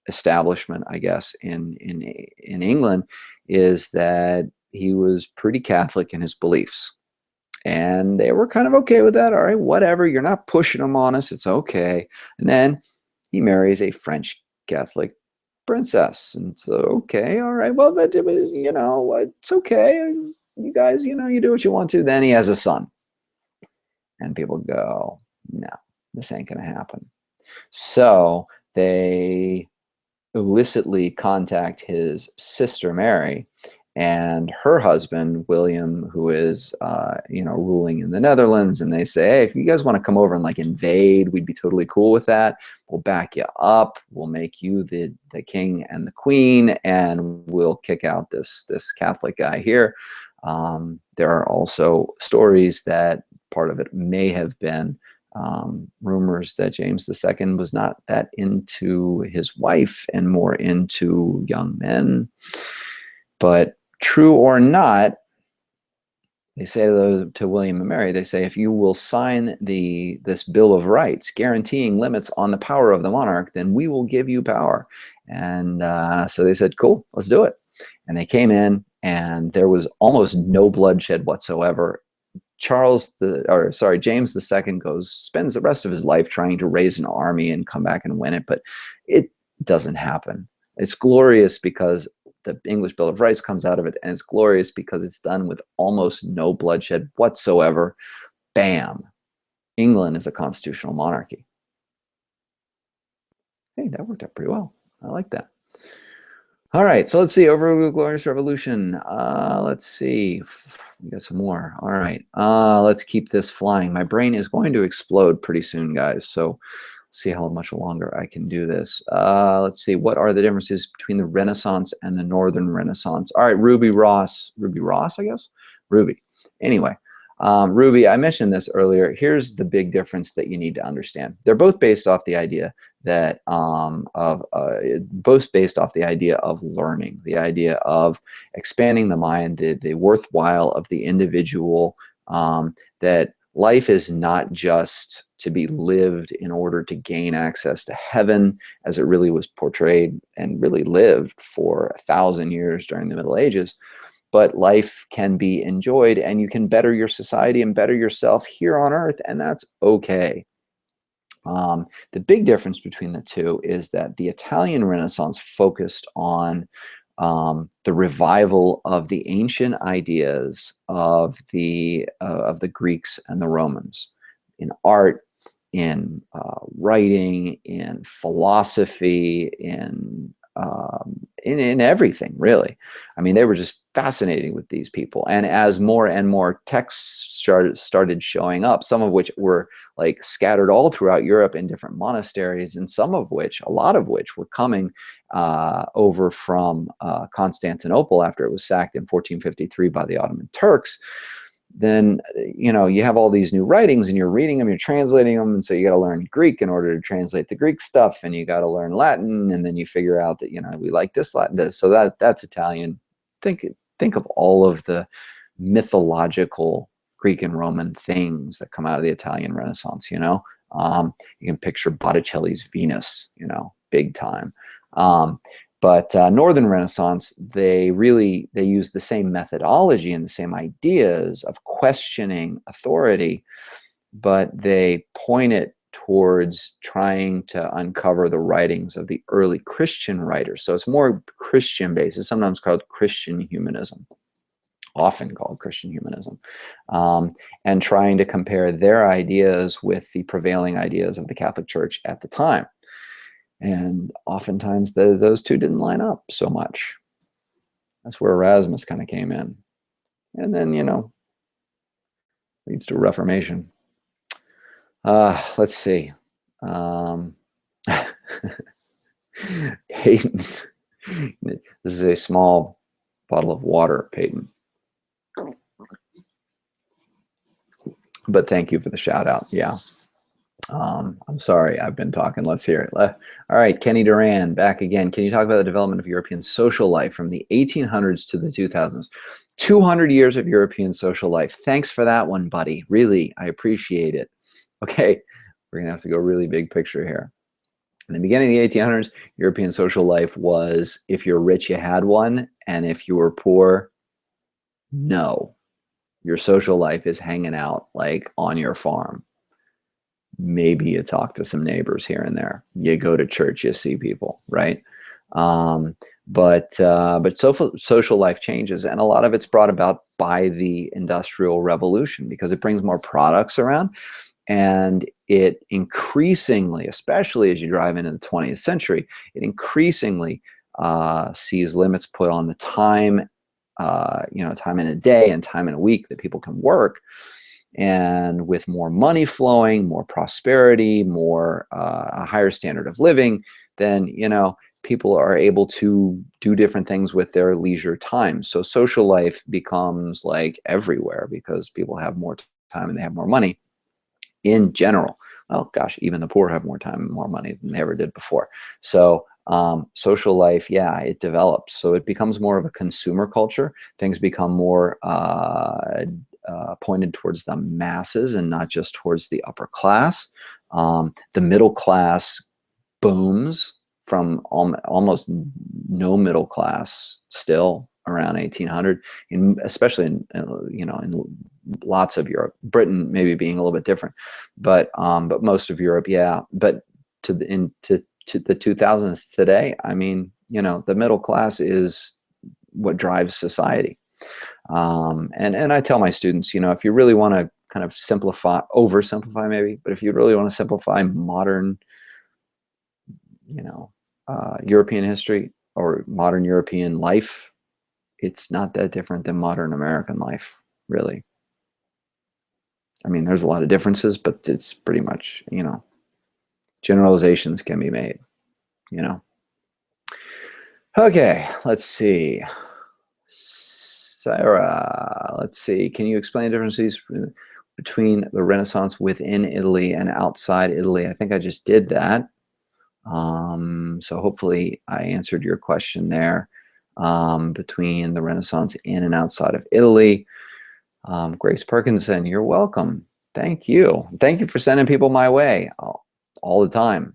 establishment, I guess, in England, is that he was pretty Catholic in his beliefs. And they were kind of okay with that. All right, whatever. You're not pushing them on us. It's okay. And then he marries a French Catholic princess. And so, okay, all right. Well, but, you know, it's okay. You guys, you know, you do what you want to. Then he has a son. And people go, no, this ain't going to happen. So they illicitly contact his sister, Mary, and her husband, William, who is, you know, ruling in the Netherlands. And they say, hey, if you guys want to come over and like invade, we'd be totally cool with that. We'll back you up. We'll make you the king and the queen, and we'll kick out this Catholic guy here. There are also stories that part of it may have been rumors that James II was not that into his wife and more into young men. But true or not, they say to William and Mary, they say, if you will sign this Bill of Rights guaranteeing limits on the power of the monarch, then we will give you power. And so they said, cool, let's do it. And they came in, and there was almost no bloodshed whatsoever. James II spends the rest of his life trying to raise an army and come back and win it, but it doesn't happen. It's glorious because the English Bill of Rights comes out of it, and it's glorious because it's done with almost no bloodshed whatsoever. Bam! England is a constitutional monarchy. Hey, that worked out pretty well. I like that. All right, so let's see. Over the Glorious Revolution. Let's see. We got some more. All right. Let's keep this flying. My brain is going to explode pretty soon, guys. So let's see how much longer I can do this. Let's see. What are the differences between the Renaissance and the Northern Renaissance? All right, Ruby Ross, I guess? Ruby. Anyway, Ruby, I mentioned this earlier. Here's the big difference that you need to understand. They're both based off the idea that of learning, the idea of expanding the mind, the worthwhile of the individual, that life is not just to be lived in order to gain access to heaven, as it really was portrayed and really lived for 1,000 years during the Middle Ages. But life can be enjoyed, and you can better your society and better yourself here on earth, and that's okay. The big difference between the two is that the Italian Renaissance focused on the revival of the ancient ideas of the Greeks and the Romans in art, in writing, in philosophy, in everything, really. I mean, they were just fascinating with these people. And as more and more texts started showing up, some of which were like scattered all throughout Europe in different monasteries, and some of which, a lot of which, were coming over from Constantinople after it was sacked in 1453 by the Ottoman Turks. Then, you know, you have all these new writings and you're reading them, you're translating them, and so you got to learn Greek in order to translate the Greek stuff, and you got to learn Latin, and then you figure out that, you know, we like this Latin, so that's Italian. Think of all of the mythological Greek and Roman things that come out of the Italian Renaissance, you know. You can picture Botticelli's Venus, you know, big time. But Northern Renaissance, they use the same methodology and the same ideas of questioning authority, but they point it towards trying to uncover the writings of the early Christian writers. So it's more Christian based. It's sometimes called Christian humanism, often called Christian humanism, and trying to compare their ideas with the prevailing ideas of the Catholic Church at the time. And oftentimes those two didn't line up so much. That's where Erasmus kind of came in. And then, you know, leads to Reformation. Let's see. Peyton. This is a small bottle of water, Peyton. But thank you for the shout out. Yeah. I'm sorry, I've been talking. Let's hear it. All right, Kenny Duran, back again. Can you talk about the development of European social life from the 1800s to the 2000s? 200 years of European social life. Thanks for that one, buddy. Really, I appreciate it. Okay, we're going to have to go really big picture here. In the beginning of the 1800s, European social life was, if you're rich, you had one, and if you were poor, no. Your social life is hanging out like on your farm. Maybe you talk to some neighbors here and there. You go to church, you see people, right? But social life changes, and a lot of it's brought about by the Industrial Revolution because it brings more products around, and it increasingly, especially as you drive into the 20th century, it increasingly sees limits put on the time, you know, time in a day and time in a week that people can work. And with more money flowing, more prosperity, more a higher standard of living, then, you know, people are able to do different things with their leisure time. So social life becomes like everywhere because people have more time and they have more money in general. Well, gosh, even the poor have more time and more money than they ever did before. So social life, yeah, it develops. So it becomes more of a consumer culture. Things become more pointed towards the masses and not just towards the upper class. The middle class booms from almost no middle class still around 1800, especially in you know, in lots of Europe. Britain maybe being a little bit different, but most of Europe, yeah. But to the 2000s today, I mean, you know, the middle class is what drives society. And I tell my students, you know, if you really want to kind of oversimplify maybe, but if you really want to simplify modern, you know, European history or modern European life, it's not that different than modern American life, really. I mean, there's a lot of differences, but it's pretty much, you know, generalizations can be made, you know. Okay, let's see. Sarah, let's see. Can you explain the differences between the Renaissance within Italy and outside Italy? I think I just did that. So hopefully I answered your question there, between the Renaissance in and outside of Italy. Grace Perkinson, you're welcome. Thank you. Thank you for sending people my way all the time.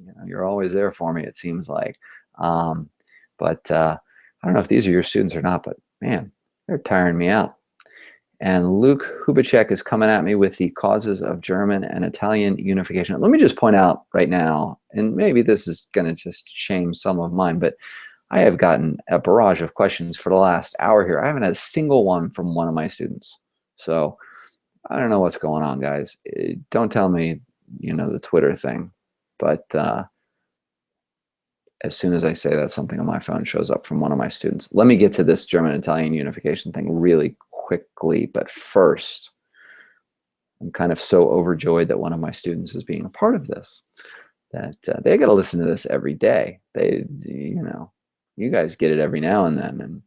You know, you're always there for me, it seems like. Um, but I don't know if these are your students or not, but man, they're tiring me out. And Luke Hubacek is coming at me with the causes of German and Italian unification. Let me just point out right now, and maybe this is going to just shame some of mine, but I have gotten a barrage of questions for the last hour here. I haven't had a single one from one of my students. So I don't know what's going on, guys. Don't tell me, you know, the Twitter thing. But as soon as I say that, something on my phone shows up from one of my students. Let me get to this German-Italian unification thing really quickly. But first, I'm kind of so overjoyed that one of my students is being a part of this, that they got to listen to this every day. They, you know, you guys get it every now and then. And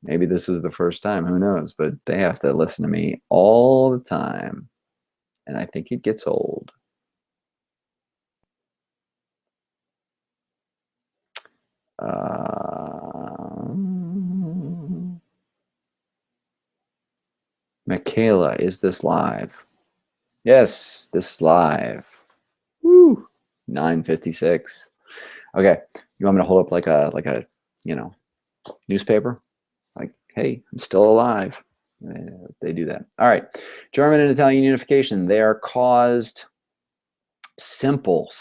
maybe this is the first time, who knows? But they have to listen to me all the time. And I think it gets old. Michaela, is this live? Yes, this is live. Woo! 9:56. Okay, you want me to hold up like a you know, newspaper? Like, hey, I'm still alive. They do that. All right, German and Italian unification. They are caused. Simple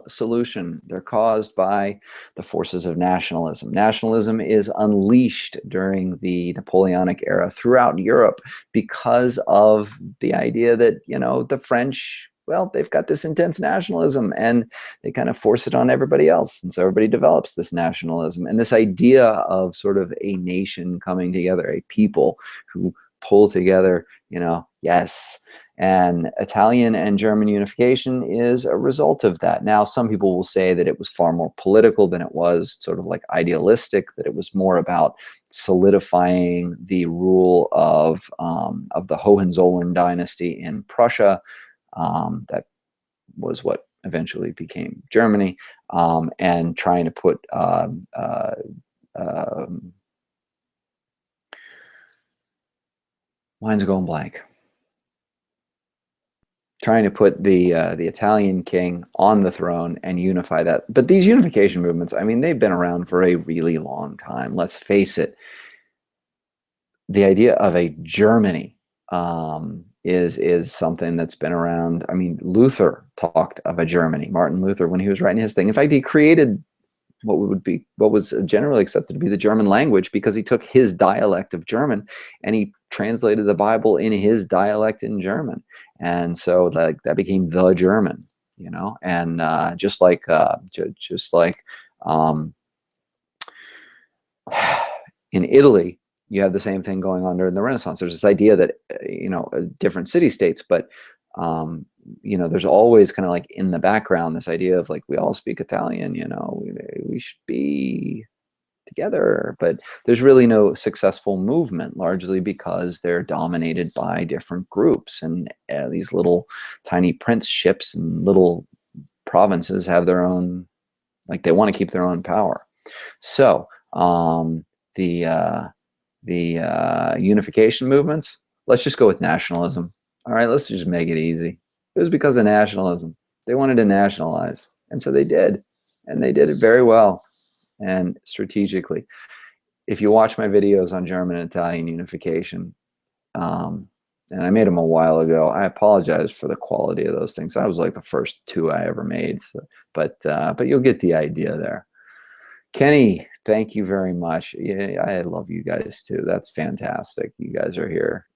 solution. They're caused by the forces of nationalism. Nationalism is unleashed during the Napoleonic era throughout Europe because of the idea that, you know, the French, well, they've got this intense nationalism and they kind of force it on everybody else. And so everybody develops this nationalism and this idea of sort of a nation coming together, a people who pull together, you know, yes. And Italian and German unification is a result of that. Now, some people will say that it was far more political than it was sort of like idealistic, that it was more about solidifying the rule of the Hohenzollern dynasty in Prussia. That was what eventually became Germany, and trying to put mine's going blank. Trying to put the Italian king on the throne and unify that. But these unification movements, I mean, they've been around for a really long time. Let's face it. The idea of a Germany is something that's been around. I mean, Luther talked of a Germany. Martin Luther, when he was writing his thing. In fact, he created what was generally accepted to be the German language because he took his dialect of German and he translated the Bible in his dialect in German, and so that became the German, you know. And just like in Italy, you have the same thing going on during the Renaissance. There's this idea that you know, different city-states, but you know, there's always kind of like in the background this idea of like, we all speak Italian, you know, we should be together. But there's really no successful movement, largely because they're dominated by different groups, and these little tiny prince-ships and little provinces have their own, like, they want to keep their own power. So the unification movements, let's just go with nationalism. All right, let's just make it easy. It was because of nationalism. They wanted to nationalize, and so they did, and they did it very well and strategically. If you watch my videos on German and Italian unification, and I made them a while ago, I apologize for the quality of those things. That was like the first two I ever made, so, but you'll get the idea there. Kenny, thank you very much. Yeah, I love you guys too. That's fantastic. You guys are here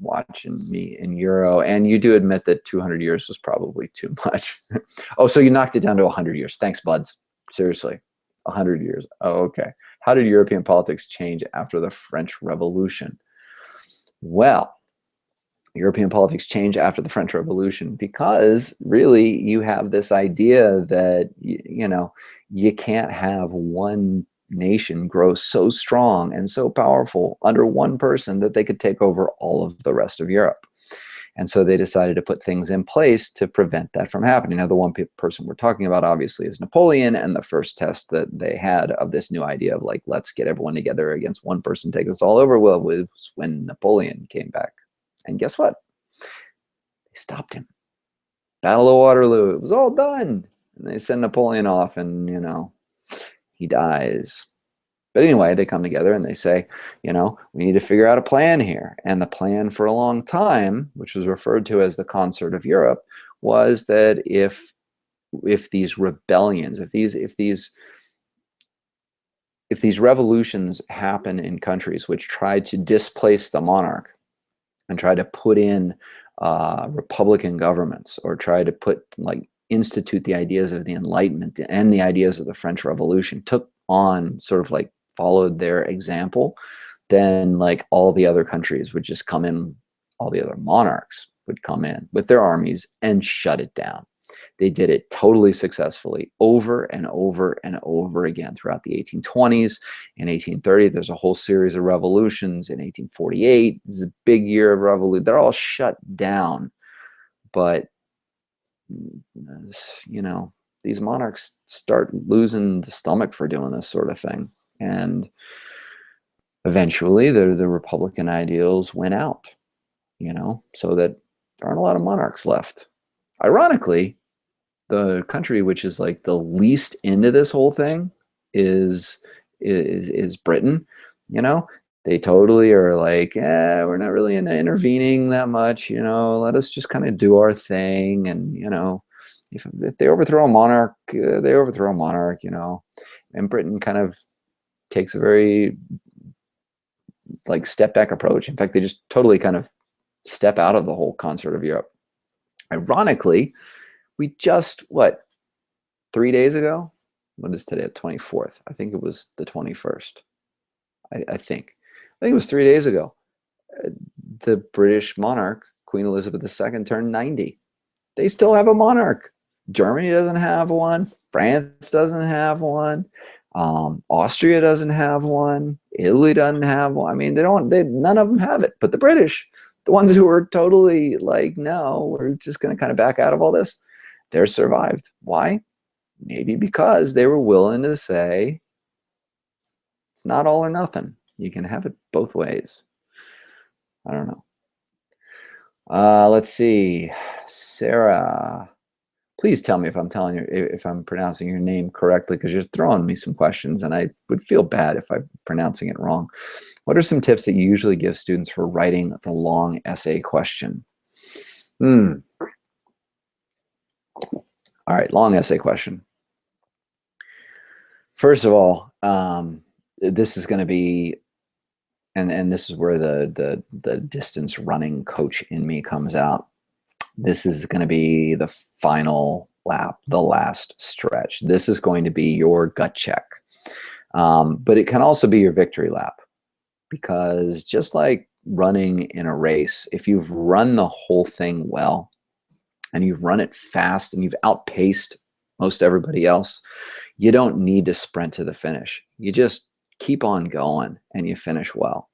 watching me in Euro, and you do admit that 200 years was probably too much. Oh, so you knocked it down to 100 years. Thanks, buds. Seriously, 100 years. Oh, okay. How did European politics change after the French Revolution? Well, European politics changed after the French Revolution because really you have this idea that, you know, you can't have one nation grow so strong and so powerful under one person that they could take over all of the rest of Europe. And so they decided to put things in place to prevent that from happening. Now, the one person we're talking about, obviously, is Napoleon. And the first test that they had of this new idea of like, let's get everyone together against one person, take us all over, well, was when Napoleon came back. And guess what? They stopped him. Battle of Waterloo. It was all done. And they send Napoleon off, and, you know, he dies. But anyway, they come together and they say, you know, we need to figure out a plan here. And the plan for a long time, which was referred to as the Concert of Europe, was that if these rebellions, if these revolutions happen in countries which try to displace the monarch and try to put in republican governments, or try to institute the ideas of the Enlightenment and the ideas of the French Revolution, took on, sort of like followed their example, then like all the other countries would just come in, all the other monarchs would come in with their armies and shut it down. They did it totally successfully over and over and over again throughout the 1820s. In 1830, there's a whole series of revolutions. In 1848, this is a big year of revolution. They're all shut down. But, you know, these monarchs start losing the stomach for doing this sort of thing. And eventually, the Republican ideals went out, you know, so that there aren't a lot of monarchs left. Ironically, the country which is like the least into this whole thing is Britain. You know, they totally are like, we're not really into intervening that much. You know, let us just kind of do our thing. And, you know, if they overthrow a monarch, they overthrow a monarch. You know, and Britain kind of takes a very like step back approach. In fact, they just totally kind of step out of the whole concert of Europe. Ironically, we just, 3 days ago? What is today, the 24th? I think it was the 21st. I think it was 3 days ago. The British monarch, Queen Elizabeth II, turned 90. They still have a monarch. Germany doesn't have one. France doesn't have one. Austria doesn't have one. Italy doesn't have one. I mean, none of them have it. But the British, the ones who were totally like, no, we're just going to kind of back out of all this, they're survived. Why? Maybe because they were willing to say, it's not all or nothing. You can have it both ways. I don't know. Let's see. Sarah, please tell me if I'm pronouncing your name correctly, because you're throwing me some questions and I would feel bad if I'm pronouncing it wrong. What are some tips that you usually give students for writing the long essay question? All right, long essay question. First of all, this is going to be, and this is where the distance running coach in me comes out. This is going to be the final lap, the last stretch. This is going to be your gut check. But it can also be your victory lap, because just like running in a race, if you've run the whole thing well, and you've run it fast and you've outpaced most everybody else, you don't need to sprint to the finish. You just keep on going and you finish well.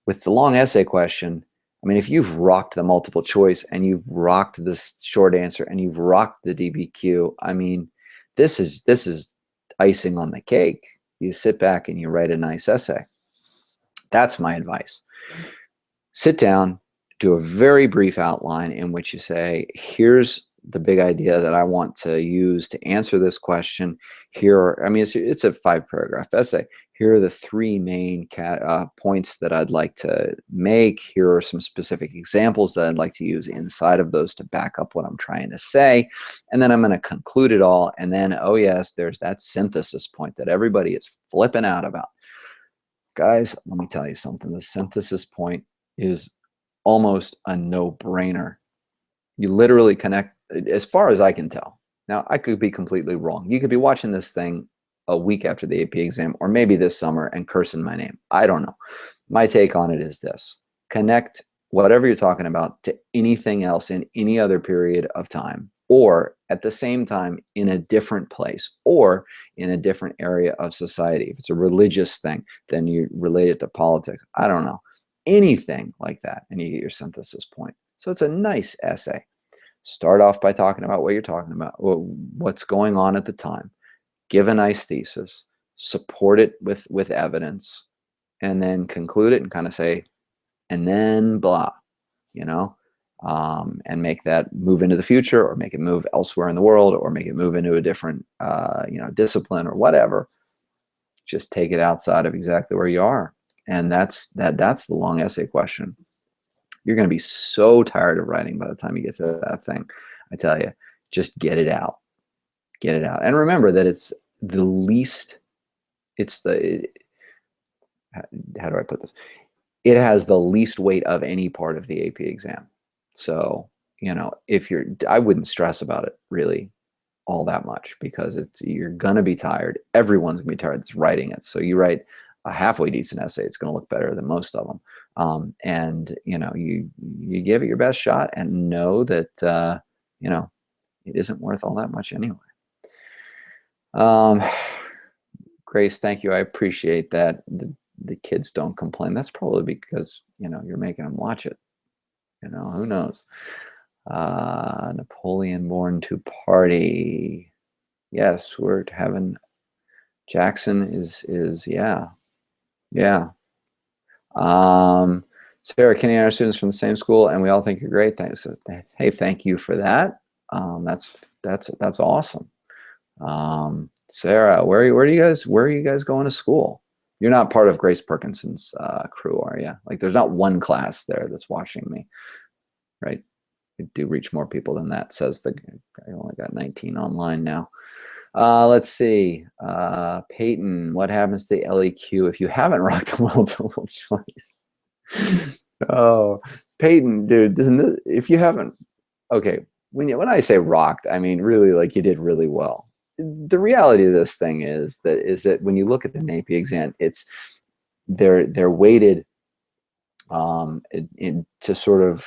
With the long essay question, I mean, if you've rocked the multiple choice and you've rocked the short answer and you've rocked the DBQ, I mean, this is icing on the cake. You sit back and you write a nice essay. That's my advice. Sit down, do a very brief outline in which you say, here's the big idea that I want to use to answer this question. I mean, it's a 5-paragraph essay. Here are the 3 main points that I'd like to make. Here are some specific examples that I'd like to use inside of those to back up what I'm trying to say. And then I'm going to conclude it all. And then, oh yes, there's that synthesis point that everybody is flipping out about. Guys, let me tell you something. The synthesis point is almost a no-brainer. You literally connect, as far as I can tell. Now, I could be completely wrong. You could be watching this thing a week after the AP exam, or maybe this summer, and cursing my name. I don't know. My take on it is this. Connect whatever you're talking about to anything else in any other period of time, or at the same time in a different place, or in a different area of society. If it's a religious thing, then you relate it to politics. I don't know. Anything like that, and you get your synthesis point. So it's a nice essay. Start off by talking about what you're talking about, what's going on at the time. Give a nice thesis, support it with evidence, and then conclude it and kind of say, and then blah, you know. and make that move into the future, or make it move elsewhere in the world, or make it move into a different discipline or whatever. Just take it outside of exactly where you are. And that's the long essay question. You're going to be so tired of writing by the time you get to that thing. I tell you, just get it out. Get it out. And remember that it's the least, how do I put this? It has the least weight of any part of the AP exam. So, I wouldn't stress about it really all that much, because you're going to be tired. Everyone's going to be tired that's writing it. So you write a halfway decent essay, it's going to look better than most of them. And, you give it your best shot, and know that, it isn't worth all that much anyway. Grace, thank you. I appreciate that. The kids don't complain. That's probably because, you're making them watch it. Who knows? Napoleon born to party. Yes, we're having, Jackson is yeah. Sarah, Kenny and our students from the same school, and we all think you're great. Thanks. Hey, thank you for that. That's awesome. Sarah, where are you guys going to school? You're not part of Grace Perkinson's crew, are you? Like, there's not one class there that's watching me, right? I do reach more people than that, says I only got 19 online now. Let's see. Peyton, what happens to LEQ if you haven't rocked the multiple choice? Oh, Peyton, dude, if you haven't, okay, when I say rocked, I mean really, like, you did really well. The reality of this thing is that when you look at the AP exam, they're weighted to sort of,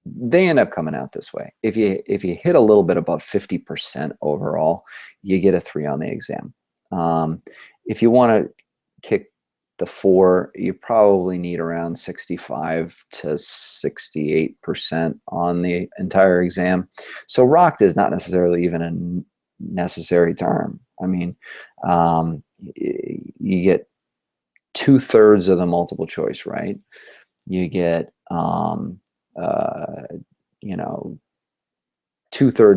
they end up coming out this way. If you hit a little bit above 50% overall, you get a 3 on the exam. If you want to kick the 4, you probably need around 65 to 68% on the entire exam. So rocked is not necessarily even a necessary term. I mean, you get 2/3 of the multiple choice, right? You get 2/3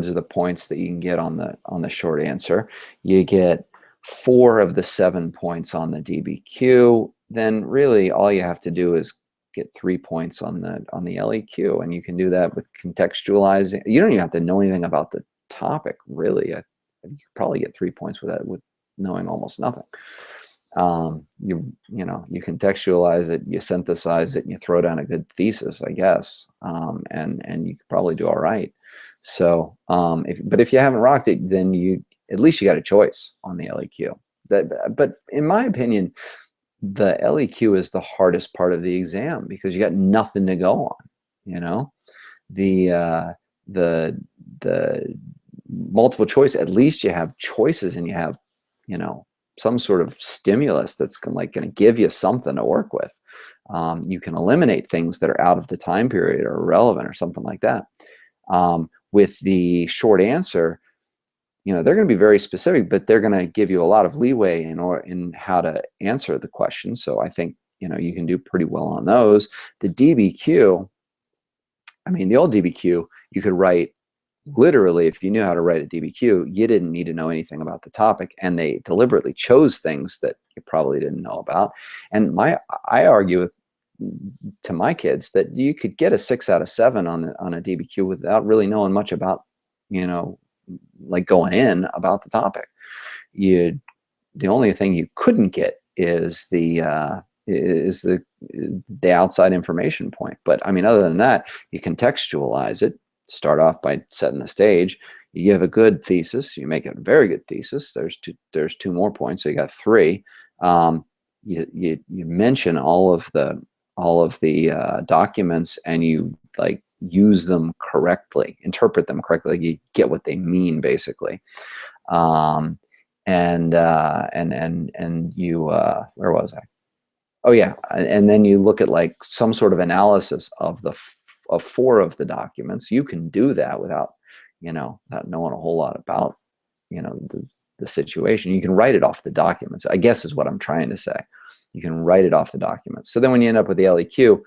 of the points that you can get on the short answer. You get 4 of the 7 points on the DBQ. Then really all you have to do is get 3 points on the LEQ, and you can do that with contextualizing. You don't even have to know anything about the topic, really. You could probably get 3 points with that, with knowing almost nothing. You contextualize it, you synthesize it, and you throw down a good thesis, I guess, and you could probably do all right. So, but if you haven't rocked it, then at least you got a choice on the LEQ. But in my opinion, the LEQ is the hardest part of the exam, because you got nothing to go on. The multiple choice, at least you have choices, and you have some sort of stimulus that's going to give you something to work with. You can eliminate things that are out of the time period or irrelevant or something like that. With the short answer, they're going to be very specific, but they're going to give you a lot of leeway in how to answer the question. So I think you can do pretty well on those. The DBQ, I mean, the old DBQ, you could write. Literally, if you knew how to write a DBQ, you didn't need to know anything about the topic, and they deliberately chose things that you probably didn't know about. And I argue to my kids that you could get a 6 out of 7 on a DBQ without really knowing much about, like, going in about the topic. The only thing you couldn't get is the outside information point. But I mean, other than that, you contextualize it. Start off by setting the stage. You give a good thesis. You make a very good thesis. There's 2 more points, so you got 3. You mention all of the documents, and you use them correctly, interpret them correctly. You get what they mean, basically. And you where was I? Oh yeah, and then you look at some sort of analysis of 4 of the documents. You can do that without knowing a whole lot about the situation. You can write it off the documents, I guess, is what I'm trying to say. You can write it off the documents. So then when you end up with the LEQ,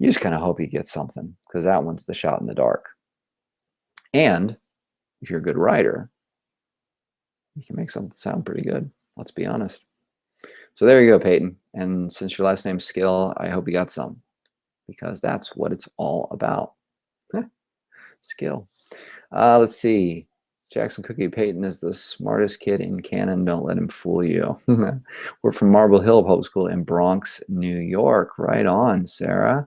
You just kind of hope he gets something, because that one's the shot in the dark. And if you're a good writer, you can make something sound pretty good. Let's be honest. So there you go, Peyton. And since your last name's Skill, I hope you got some, because that's what it's all about. Skill. Let's see. Jackson Cookie Peyton is the smartest kid in canon. Don't let him fool you. We're from Marble Hill Public School in Bronx, New York. Right on, Sarah.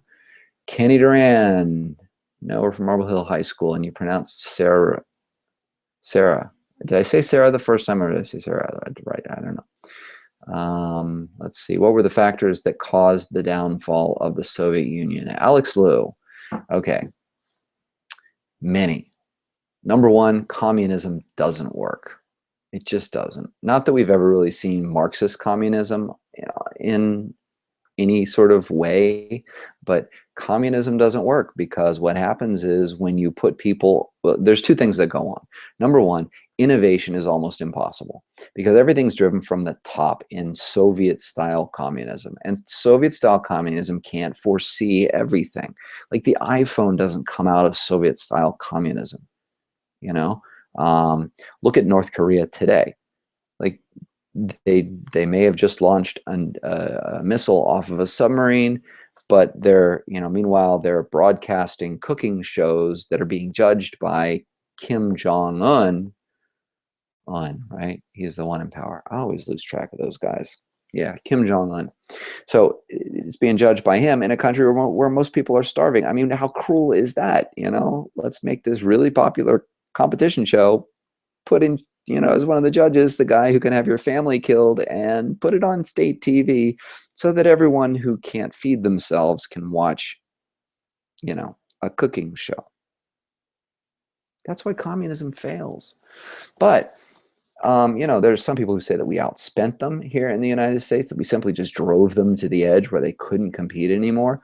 Kenny Duran. No, we're from Marble Hill High School, and you pronounced Sarah. Sarah. Did I say Sarah the first time, or did I say Sarah? Right, I don't know. Let's see. What were the factors that caused the downfall of the Soviet Union? Alex Liu. Okay. Many. Number one, communism doesn't work. It just doesn't. Not that we've ever really seen Marxist communism in any sort of way, but communism doesn't work, because what happens is when you put people, well, there's two things that go on. Number one, innovation is almost impossible, because everything's driven from the top in Soviet-style communism. And Soviet-style communism can't foresee everything. Like the iPhone doesn't come out of Soviet-style communism. You know, look at North Korea today. Like they may have just launched a missile off of a submarine, but they're, you know, meanwhile they're broadcasting cooking shows that are being judged by Kim Jong-un. Right? He's the one in power. I always lose track of those guys. Yeah, Kim Jong-un. So it's being judged by him in a country where most people are starving. I mean, how cruel is that? You know, let's make this really popular competition show, put in, you know, as one of the judges, the guy who can have your family killed, and put it on state TV so that everyone who can't feed themselves can watch, you know, a cooking show. That's why communism fails. But you know, there's some people who say that we outspent them here in the United States, that we simply just drove them to the edge where they couldn't compete anymore.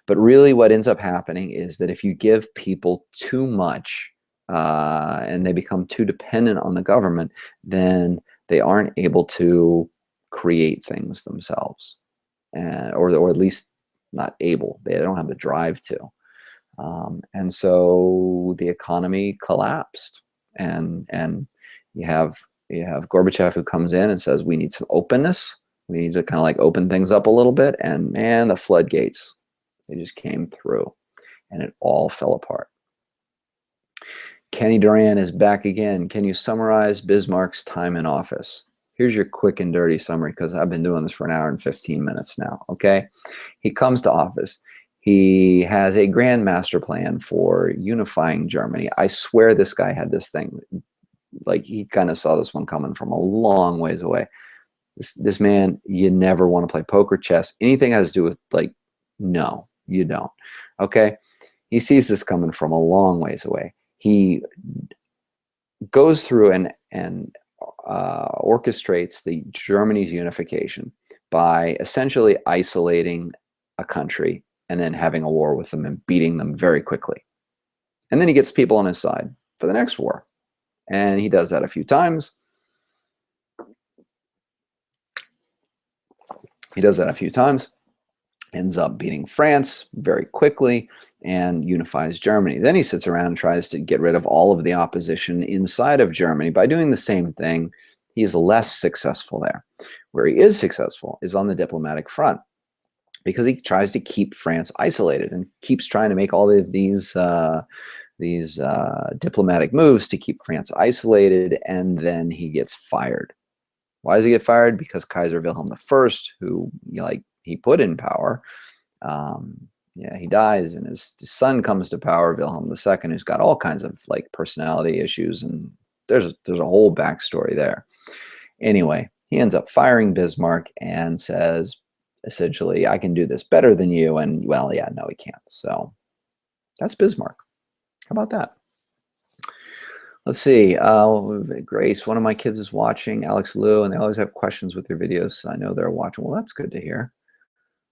But really what ends up happening is that if you give people too much and they become too dependent on the government, then they aren't able to create things themselves, or at least not able. They don't have the drive to. And so the economy collapsed, and you have Gorbachev, who comes in and says, we need some openness. We need to kind of like open things up a little bit. And man, the floodgates, they just came through, and it all fell apart. Kenny Duran is back again. Can you summarize Bismarck's time in office? Here's your quick and dirty summary, because I've been doing this for an hour and 15 minutes now, okay? He comes to office. He has a grand master plan for unifying Germany. I swear this guy had this thing. Like, he kind of saw this one coming from a long ways away. This man, you never want to play poker, chess, anything has to do with, like, no, you don't. Okay? He sees this coming from a long ways away. He goes through and orchestrates the Germany's unification by essentially isolating a country and then having a war with them and beating them very quickly. And then he gets people on his side for the next war. And he does that a few times. Ends up beating France very quickly and unifies Germany. Then he sits around and tries to get rid of all of the opposition inside of Germany by doing the same thing. He is less successful there. Where he is successful is on the diplomatic front, because he tries to keep France isolated and keeps trying to make all of these diplomatic moves to keep France isolated, and then he gets fired. Why does he get fired? Because Kaiser Wilhelm I, who he put in power, he dies, and his son comes to power, Wilhelm II, who's got all kinds of like personality issues, and there's a whole backstory there. Anyway, he ends up firing Bismarck and says, essentially, I can do this better than you. And well, yeah, no, he can't. So that's Bismarck. How about that? Let's see. Grace, one of my kids is watching, Alex Liu, and they always have questions with their videos. So I know they're watching. Well, that's good to hear.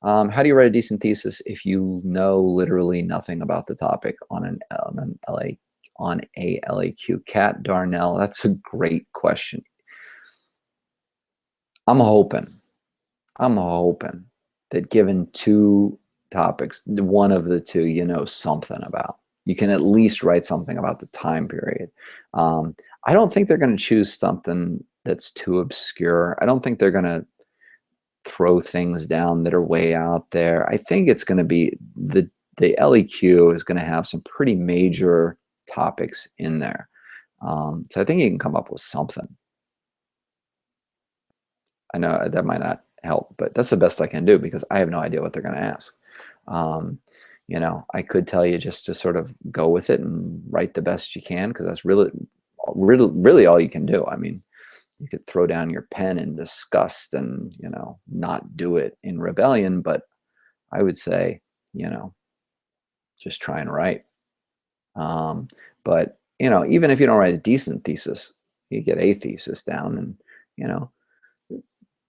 How do you write a decent thesis if you know literally nothing about the topic on a LAQ? Kat Darnell, that's a great question. I'm hoping that given two topics, one of the two you know something about. You can at least write something about the time period. I don't think they're going to choose something that's too obscure. I don't think they're going to throw things down that are way out there. I think it's going to be the LEQ is going to have some pretty major topics in there. So I think you can come up with something. I know that might not help, but that's the best I can do because I have no idea what they're going to ask. You know, I could tell you just to sort of go with it and write the best you can, because that's really all you can do. I mean, you could throw down your pen in disgust and, you know, not do it in rebellion, but I would say, you know, just try and write. But, you know, even if you don't write a decent thesis, you get a thesis down and, you know,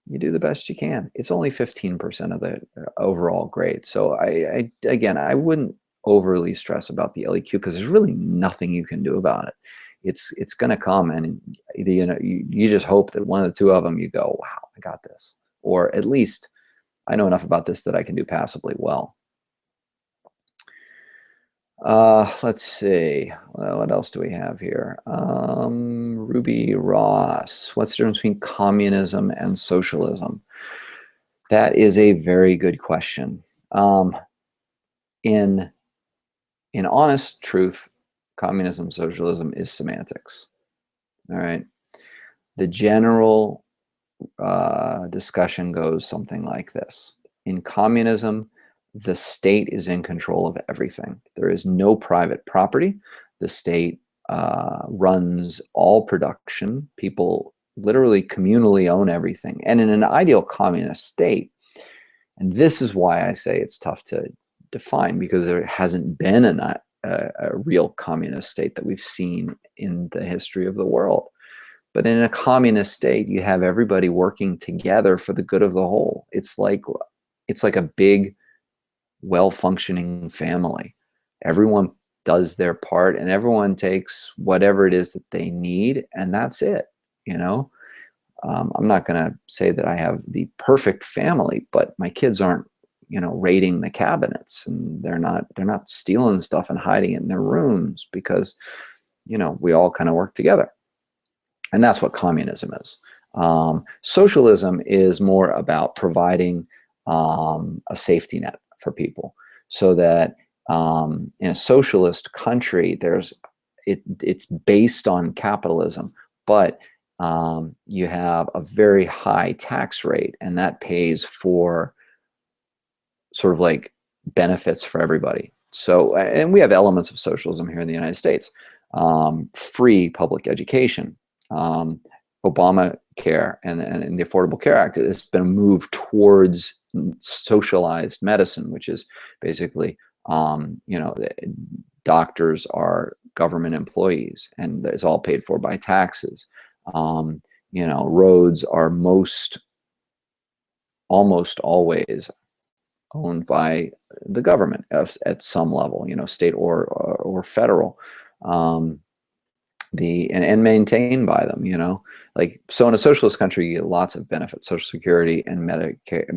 you do the best you can. It's only 15% of the overall grade. So again, I wouldn't overly stress about the LEQ because there's really nothing you can do about it. It's going to come, and you know, you just hope that one of the two of them you go, wow, I got this, or at least I know enough about this that I can do passably well. Let's see, what else do we have here? Ruby Ross, what's the difference between communism and socialism? That is a very good question. In honest truth, communism, socialism is semantics. All right. The general discussion goes something like this. In communism, the state is in control of everything. There is no private property. The state runs all production. People literally communally own everything. And in an ideal communist state, and this is why I say it's tough to define, because there hasn't been a real communist state that we've seen in the history of the world. But in a communist state, you have everybody working together for the good of the whole. It's like a big, well-functioning family. Everyone does their part and everyone takes whatever it is that they need, and that's it. You know, I'm not going to say that I have the perfect family, but my kids aren't, you know, raiding the cabinets, and they're not stealing stuff and hiding it in their rooms, because, you know, we all kind of work together. And that's what communism is. Socialism is more about providing a safety net for people, so that in a socialist country, it's based on capitalism, but you have a very high tax rate, and that pays for sort of like benefits for everybody. So, and we have elements of socialism here in the United States. Free public education, Obamacare, and the Affordable Care Act has been a move towards socialized medicine, which is basically, you know, doctors are government employees and it's all paid for by taxes. You know, roads are almost always owned by the government at some level, you know, state or federal. And maintained by them, you know, like, so in a socialist country, you get lots of benefits: Social Security and Medicare,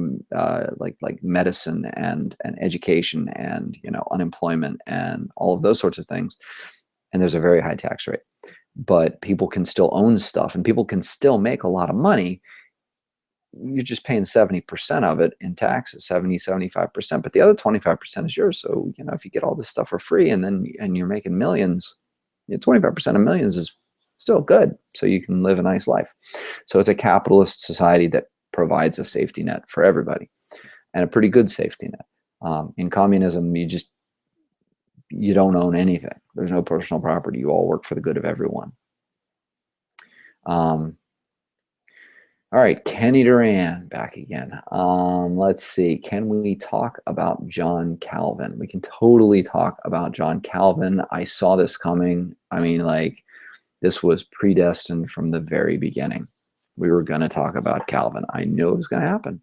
like medicine and education and, you know, unemployment and all of those sorts of things. And there's a very high tax rate, but people can still own stuff and people can still make a lot of money. You're just paying 70% of it in taxes, 75%, but the other 25% is yours. So, you know, if you get all this stuff for free and you're making millions, 25% of millions is still good. So you can live a nice life. So it's a capitalist society that provides a safety net for everybody, and a pretty good safety net. In communism, you don't own anything. There's no personal property. You all work for the good of everyone. All right, Kenny Duran back again. Let's see. Can we talk about John Calvin? We can totally talk about John Calvin. I saw this coming. I mean, like, this was predestined from the very beginning. We were going to talk about Calvin. I knew it was going to happen.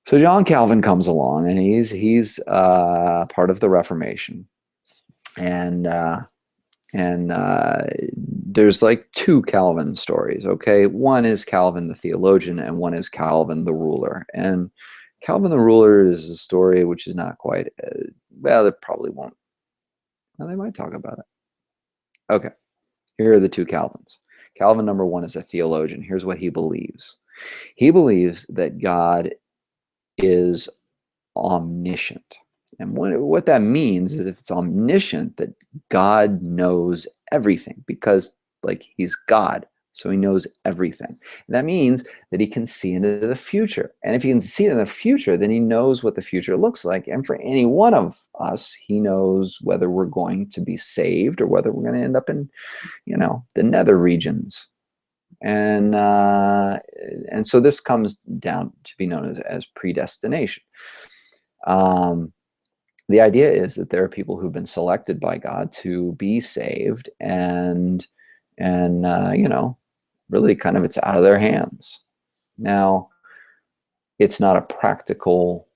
So John Calvin comes along, and he's part of the Reformation, and there's like two Calvin stories, okay? One is Calvin the theologian, and one is Calvin the ruler. And Calvin the Ruler is a story which is not quite, well, they probably won't. Well, they might talk about it. Okay, here are the two Calvins. Calvin number one is a theologian. Here's what he believes. He believes that God is omniscient. And what that means is if it's omniscient, that God knows everything because, like, he's God. So he knows everything. And that means that he can see into the future. And if he can see into the future, then he knows what the future looks like. And for any one of us, he knows whether we're going to be saved or whether we're going to end up in, the nether regions. And so this comes down to be known as predestination. The idea is that there are people who've been selected by God to be saved, and really kind of it's out of their hands. Now, it's not a practical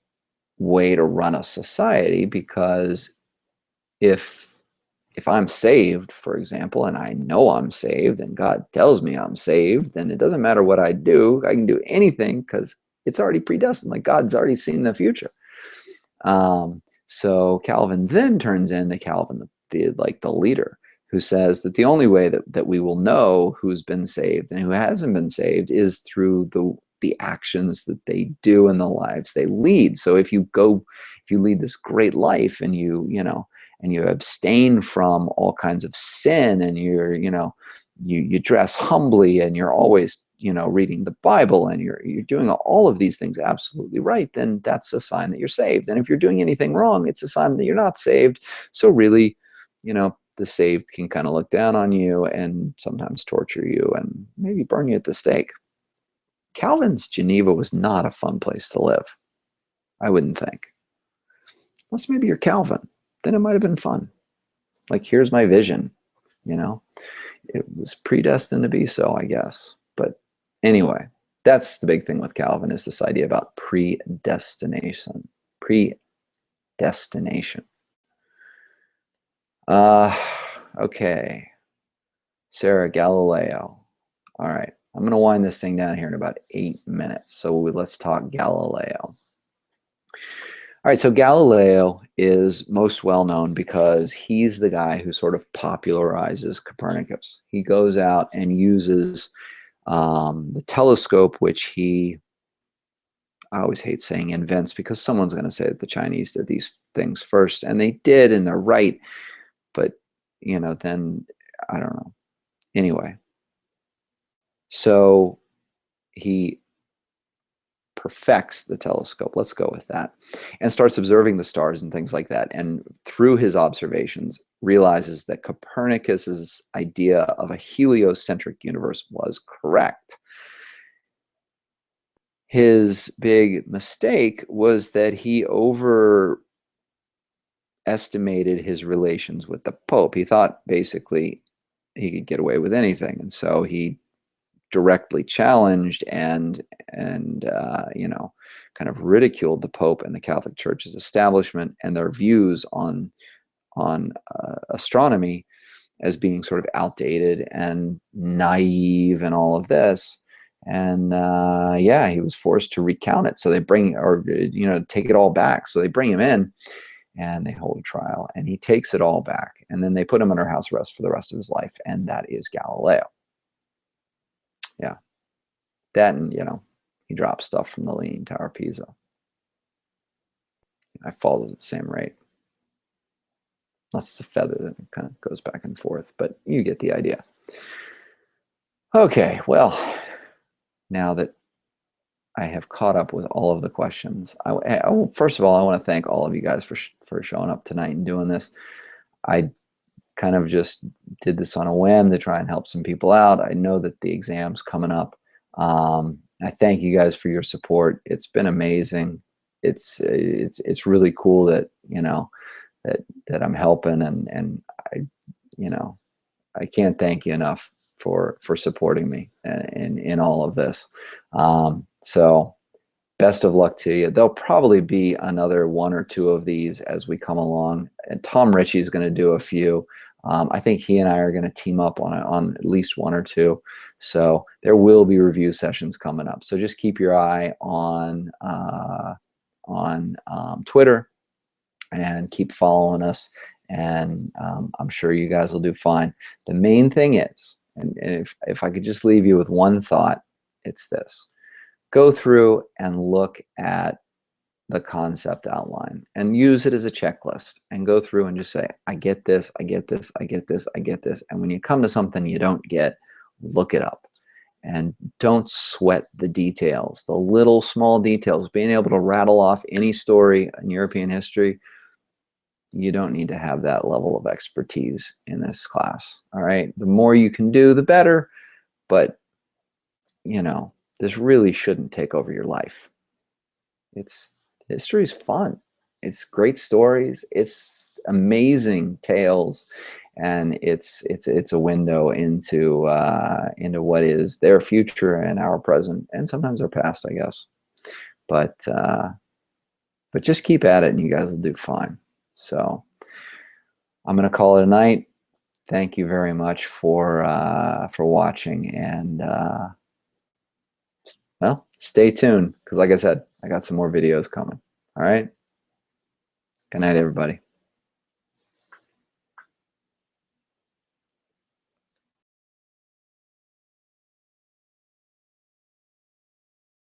way to run a society, because if I'm saved, for example, and I know I'm saved and God tells me I'm saved, then it doesn't matter what I do. I can do anything because it's already predestined. Like, God's already seen the future. So Calvin then turns into Calvin, the leader, who says that the only way that we will know who's been saved and who hasn't been saved is through the actions that they do and the lives they lead. So if you lead this great life and you abstain from all kinds of sin, and you dress humbly, and you're always reading the Bible, and you're doing all of these things absolutely right, then that's a sign that you're saved. And if you're doing anything wrong, it's a sign that you're not saved. So really, the saved can kind of look down on you and sometimes torture you and maybe burn you at the stake. Calvin's Geneva was not a fun place to live, I wouldn't think. Unless maybe you're Calvin, then it might have been fun. Like, here's my vision, it was predestined to be so, I guess. But anyway, that's the big thing with Calvin, is this idea about predestination. Predestination. Okay. Sarah, Galileo. All right. I'm going to wind this thing down here in about 8 minutes. So let's talk Galileo. All right, so Galileo is most well known because he's the guy who sort of popularizes Copernicus. He goes out and uses the telescope, which I always hate saying invents, because someone's going to say that the Chinese did these things first, and they did, and they're right. But, then, I don't know. Anyway, so he perfects the telescope, let's go with that, and starts observing the stars and things like that. And through his observations, realizes that Copernicus's idea of a heliocentric universe was correct. His big mistake was that he overestimated his relations with the Pope. He thought basically he could get away with anything, and so he directly challenged and kind of ridiculed the Pope and the Catholic Church's establishment and their views on astronomy as being sort of outdated and naive and all of this. And he was forced to recount it. So they take it all back. So they bring him in and they hold a trial, and he takes it all back, and then they put him under house arrest for the rest of his life, and that is Galileo. Yeah, that, and he drops stuff from the Leaning Tower of Pisa. I fall at the same rate. Unless it's a feather that kind of goes back and forth, but you get the idea. Okay, well, now that I have caught up with all of the questions, first of all, I want to thank all of you guys for showing up tonight and doing this. I kind of just did this on a whim to try and help some people out. I know that the exam's coming up. I thank you guys for your support. It's been amazing. It's really cool that that I'm helping, and I can't thank you enough for supporting me in all of this. So best of luck to you. There'll probably be another 1 or 2 of these as we come along, and Tom Ritchie is going to do a few. I think he and I are going to team up on at least 1 or 2. So there will be review sessions coming up. So just keep your eye on on Twitter, and keep following us. And I'm sure you guys will do fine. The main thing is, and if I could just leave you with one thought, it's this. Go through and look at the concept outline and use it as a checklist, and go through and just say, I get this, I get this, I get this, I get this. And when you come to something you don't get, look it up. And don't sweat the details, the little small details. Being able to rattle off any story in European history, you don't need to have that level of expertise in this class. All right, the more you can do, the better. But you know, this really shouldn't take over your life. History is fun. It's great stories. It's amazing tales, and it's a window into what is their future and our present, and sometimes our past, I guess. But just keep at it, and you guys will do fine. So I'm going to call it a night. Thank you very much for watching, and well, stay tuned, because like I said, I got some more videos coming. All right. Good night, everybody.